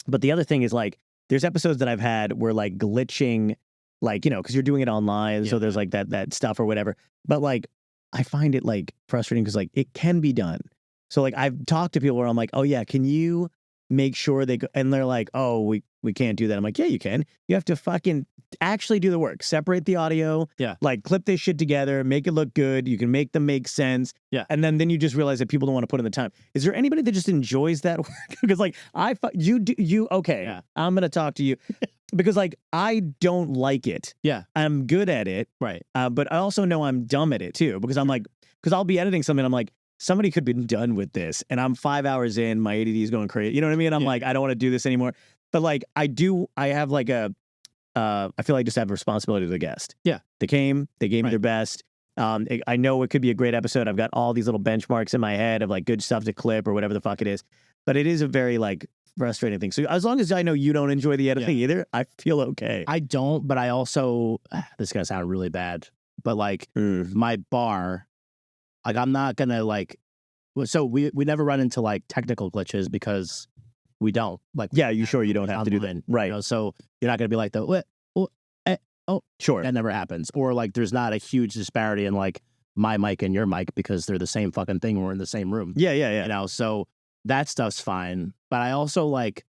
But the other thing is, like, there's episodes that I've had where, like, glitching, like, you know, because you're doing it online, so there's, like, that stuff or whatever. But, like, I find it, like, frustrating because, like, it can be done. So, like, I've talked to people where I'm like, oh, yeah, can you make sure they go? And they're like, oh, we can't do that. I'm like, yeah, you can. You have to fucking actually do the work. Separate the audio. Yeah. Like, clip this shit together, make it look good. You can make them make sense. Yeah. And then you just realize that people don't want to put in the time. Is there anybody that just enjoys that work? Because, like, okay, Yeah. I'm going to talk to you. Because, like, I don't like it. Yeah. I'm good at it. Right. But I also know I'm dumb at it, too. Because I'm like, because I'll be editing something, I'm like, somebody could be done with this. And I'm 5 hours in, my ADD is going crazy. You know what I mean? I'm like, I don't want to do this anymore. But, like, I have, like, I feel like I just have a responsibility to the guest. Yeah. They came, they gave me their best. I know it could be a great episode. I've got all these little benchmarks in my head of, like, good stuff to clip or whatever the fuck it is. But it is a very, like, frustrating thing. So as long as I know you don't enjoy the editing either, I feel okay. I don't, but I also, this is going to sound really bad, but, like, my bar, like, I'm not going to, like, so we never run into, like, technical glitches because we don't. Like, yeah, you sure you don't have to do that. Right. You know, so you're not going to be like, sure. That never happens. Or, like, there's not a huge disparity in, like, my mic and your mic because they're the same fucking thing. We're in the same room. Yeah. You know, so that stuff's fine. But I also, like,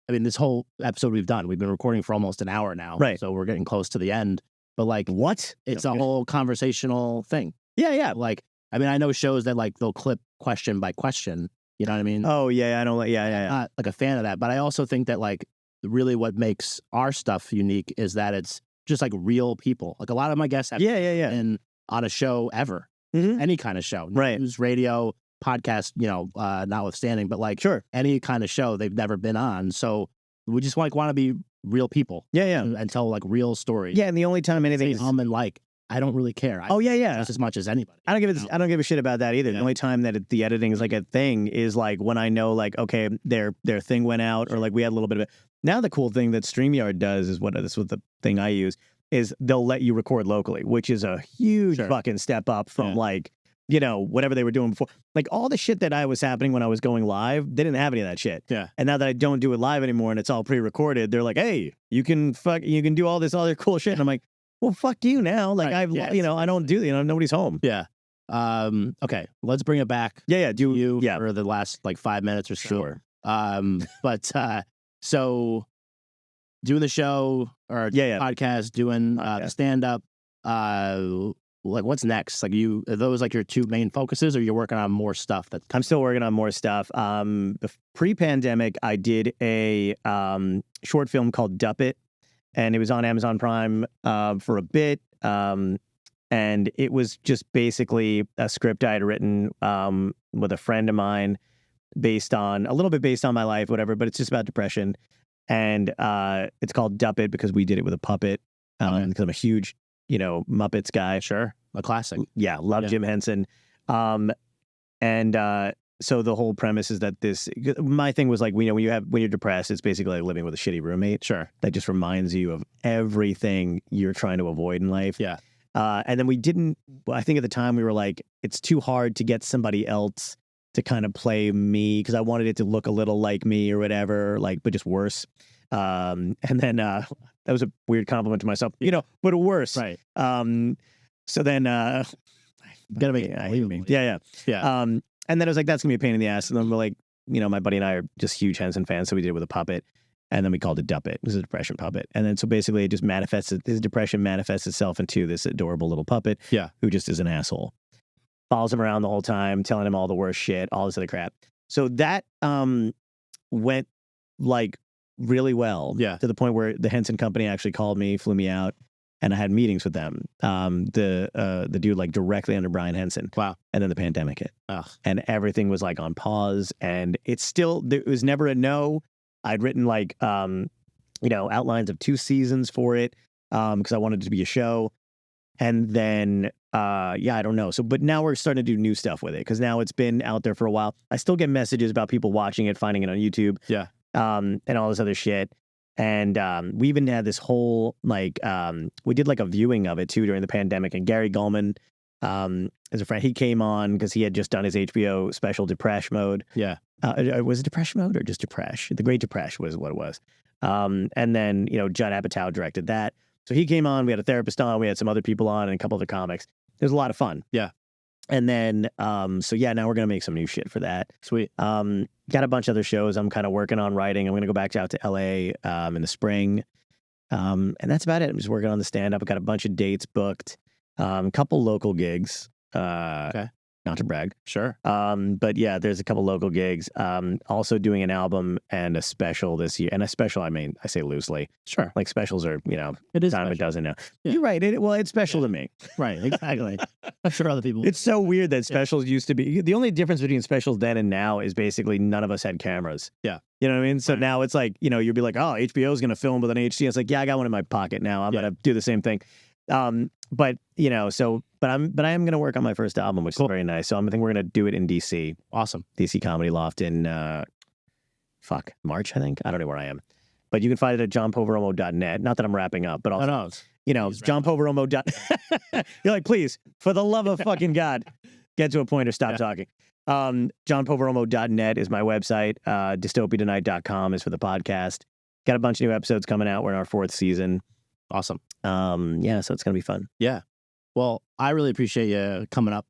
I mean, this whole episode we've been recording for almost an hour now. Right. So we're getting close to the end. But, like, what? It's a whole conversational thing. Yeah. Like, I mean, I know shows that, like, they'll clip question by question. You know what I mean? Oh, yeah. I don't like, I'm not, like, a fan of that. But I also think that, like, really what makes our stuff unique is that it's just, like, real people. Like, a lot of my guests have been on a show ever. Any kind of show. Right. News, radio, podcast, you know, notwithstanding. But, like, any kind of show they've never been on. So we just, like, want to be real people. Yeah. And tell, like, real stories. Yeah, and the only time anything is... and, like, I don't really care. Just as much as anybody. I don't give a shit about that either. The only time that the editing is like a thing is like when I know, like, okay, their thing went out or like we had a little bit of it. Now the cool thing that StreamYard does is this was the thing I use is they'll let you record locally, which is a huge fucking step up from like, you know, whatever they were doing before. Like all the shit that was happening when I was going live, they didn't have any of that shit. Yeah. And now that I don't do it live anymore and it's all pre-recorded, they're like, hey, you can do all this other cool shit. And I'm like, well, fuck you now. Like you know, I don't do, you know, nobody's home. Yeah. Okay. Let's bring it back. Yeah. Do you for the last like 5 minutes or so. Sure. But so doing the show or podcast, doing the stand up, like what's next? Like are those like your two main focuses or you're working on more stuff? I'm still working on more stuff. Pre-pandemic, I did a short film called Dup It. And it was on Amazon Prime for a bit. And it was just basically a script I had written with a friend of mine based on my life, whatever, but it's just about depression. And it's called Dup It because we did it with a puppet. Because I'm a huge, you know, Muppets guy. Sure. A classic. Yeah. Love Jim Henson. So the whole premise is that my thing was like, you know, when you're depressed, it's basically like living with a shitty roommate. Sure. That just reminds you of everything you're trying to avoid in life. Yeah. And then I think at the time we were like, it's too hard to get somebody else to kind of play me because I wanted it to look a little like me or whatever, like, but just worse. And then that was a weird compliment to myself, you know, but worse. Right. So then, gotta make it believable. Yeah. And then I was like, that's going to be a pain in the ass. And then we're like, you know, my buddy and I are just huge Henson fans. So we did it with a puppet. And then we called it Dup It. It was a depression puppet. And then so basically it just his depression manifests itself into this adorable little puppet who just is an asshole. Follows him around the whole time, telling him all the worst shit, all this other crap. So that went like really well to the point where the Henson company actually called me, flew me out. And I had meetings with them. The dude like directly under Brian Henson. Wow. And then the pandemic hit. Ugh. And everything was like on pause. And it was never a no. I'd written like, you know, outlines of 2 seasons for it because I wanted it to be a show. And then, I don't know. So, but now we're starting to do new stuff with it because now it's been out there for a while. I still get messages about people watching it, finding it on YouTube. Yeah. And all this other shit. And we even had this whole, like, we did like a viewing of it too during the pandemic. And Gary Gulman, as a friend, he came on because he had just done his HBO special Depresh Mode. Yeah. Was it Depresh Mode or just Depresh? The Great Depresh was what it was. And then, Judd Apatow directed that. So he came on, we had a therapist on, we had some other people on and a couple other comics. It was a lot of fun. Yeah. And then, now we're going to make some new shit for that. Sweet. Got a bunch of other shows I'm kind of working on writing. I'm going to go back out to LA in the spring. And that's about it. I'm just working on the stand-up. I've got a bunch of dates booked, a couple local gigs. Okay. Not to brag. Sure. But yeah, there's a couple local gigs. Also doing an album and a special this year. And a special, I mean, I say loosely. Sure. Like specials are, It is time a special. dozen now. Yeah. You're right. It's special to me. Right. Exactly. I'm sure other people. It's so weird that specials used to be. The only difference between specials then and now is basically none of us had cameras. Yeah. You know what I mean? So Right. now it's like, you'd be like, oh, HBO's going to film with an HD. It's like, yeah, I got one in my pocket now. I'm going to do the same thing. But I am going to work on my first album, which is very nice. So I think we're going to do it in DC. Awesome. DC Comedy Loft in, March, I think. I don't know where I am. But you can find it at johnpoveromo.net. Not that I'm wrapping up, but also, John Poveromo. You're like, please, for the love of fucking God, get to a point or stop talking. johnpoveromo.net is my website. Dystopiatonight.com is for the podcast. Got a bunch of new episodes coming out. We're in our 4th season. Awesome. So it's going to be fun. Yeah. Well, I really appreciate you coming up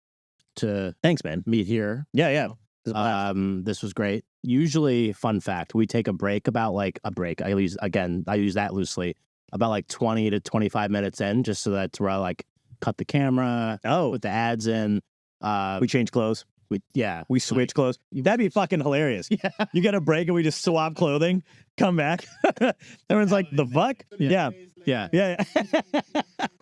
to Thanks, man. meet here. Yeah. This was great. Usually, fun fact, we take a break about like a break. I use that loosely, about like 20 to 25 minutes in, just so that we're like cut the camera, put the ads in. We change clothes. We switch clothes. That'd be fucking hilarious. Yeah. You get a break and we just swap clothing, come back. Everyone's like, the fuck? Yeah.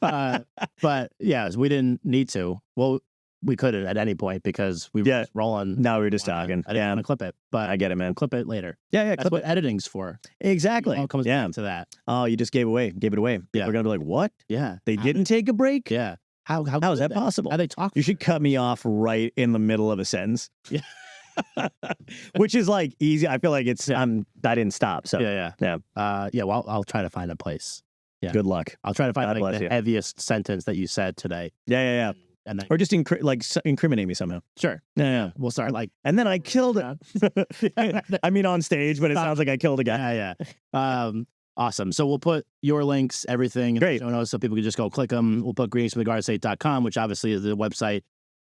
But yeah, we didn't need to. Well, we couldn't at any point because we were just rolling. No, we were just talking. I didn't want to clip it, but I get it, man. Clip it later. Yeah, That's what editing's for. Exactly. It all comes back to that. Oh, you just gave it away. People are going to be like, what? Yeah. They didn't take a break? Yeah. How is that possible? How they talk? You should cut me off right in the middle of a sentence. Yeah. Which is like easy. I feel like it's, I didn't stop. So Yeah. Well, I'll try to find a place. Yeah. Good luck. I'll try to find God like, bless the you. heaviest sentence that you said today. Yeah. And then, Or just incriminate me somehow. sure. Yeah. We'll start like. And then I killed it. I mean, on stage, but it sounds like I killed a guy. Yeah. Awesome. So we'll put your links, everything in the show notes so people can just go click them. We'll put greensfromthegardenState.com, which obviously is the website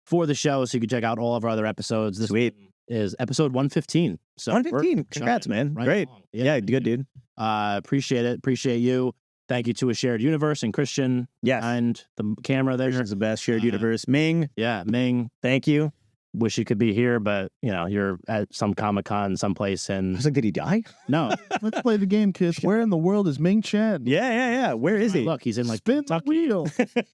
for the show. So you can check out all of our other episodes. This Sweet. is episode 115. So 115. Congrats, man. right Great. along. Yeah, good, dude. Appreciate it. Appreciate you. Thank you to A Shared Universe and Christian Yes. behind the camera there. Christian's the best. Shared universe. Ming, Yeah, Ming. thank you. Wish you could be here, but you're at some Comic-Con someplace I and was like, did he die? no. Let's play the game, kids. Where in the world is Ming Chen? Yeah. Where is he? Look, he's in like Spin the Kentucky. wheel.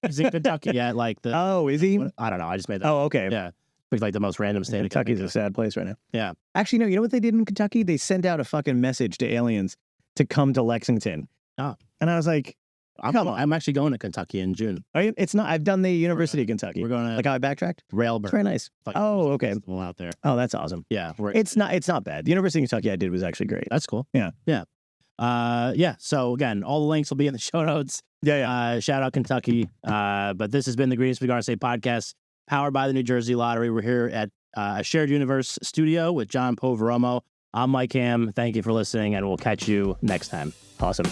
He's in Kentucky. Yeah, like the Oh, is he? I don't know. I just made that. Oh, okay. Yeah. Picked like the most random state. Kentucky's a sad place right now. Yeah. Actually, no, you know what they did in Kentucky? They sent out a fucking message to aliens to come to Lexington. Oh. And I was like, come on. I'm actually going to Kentucky in June. It's not, I've done the University of Kentucky. We're going to Like how I backtracked? Railbird. It's very nice. Like, Oh, okay. festival out there. Oh, that's awesome. Yeah. It's not bad. The University of Kentucky I did was actually great. That's cool. Yeah. Yeah. So again, all the links will be in the show notes. Yeah. Shout out Kentucky. But this has been the Greens for the Garden State podcast, powered by the New Jersey Lottery. We're here at a Shared Universe studio with John Poveromo. I'm Mike Ham. Thank you for listening, and we'll catch you next time. Awesome.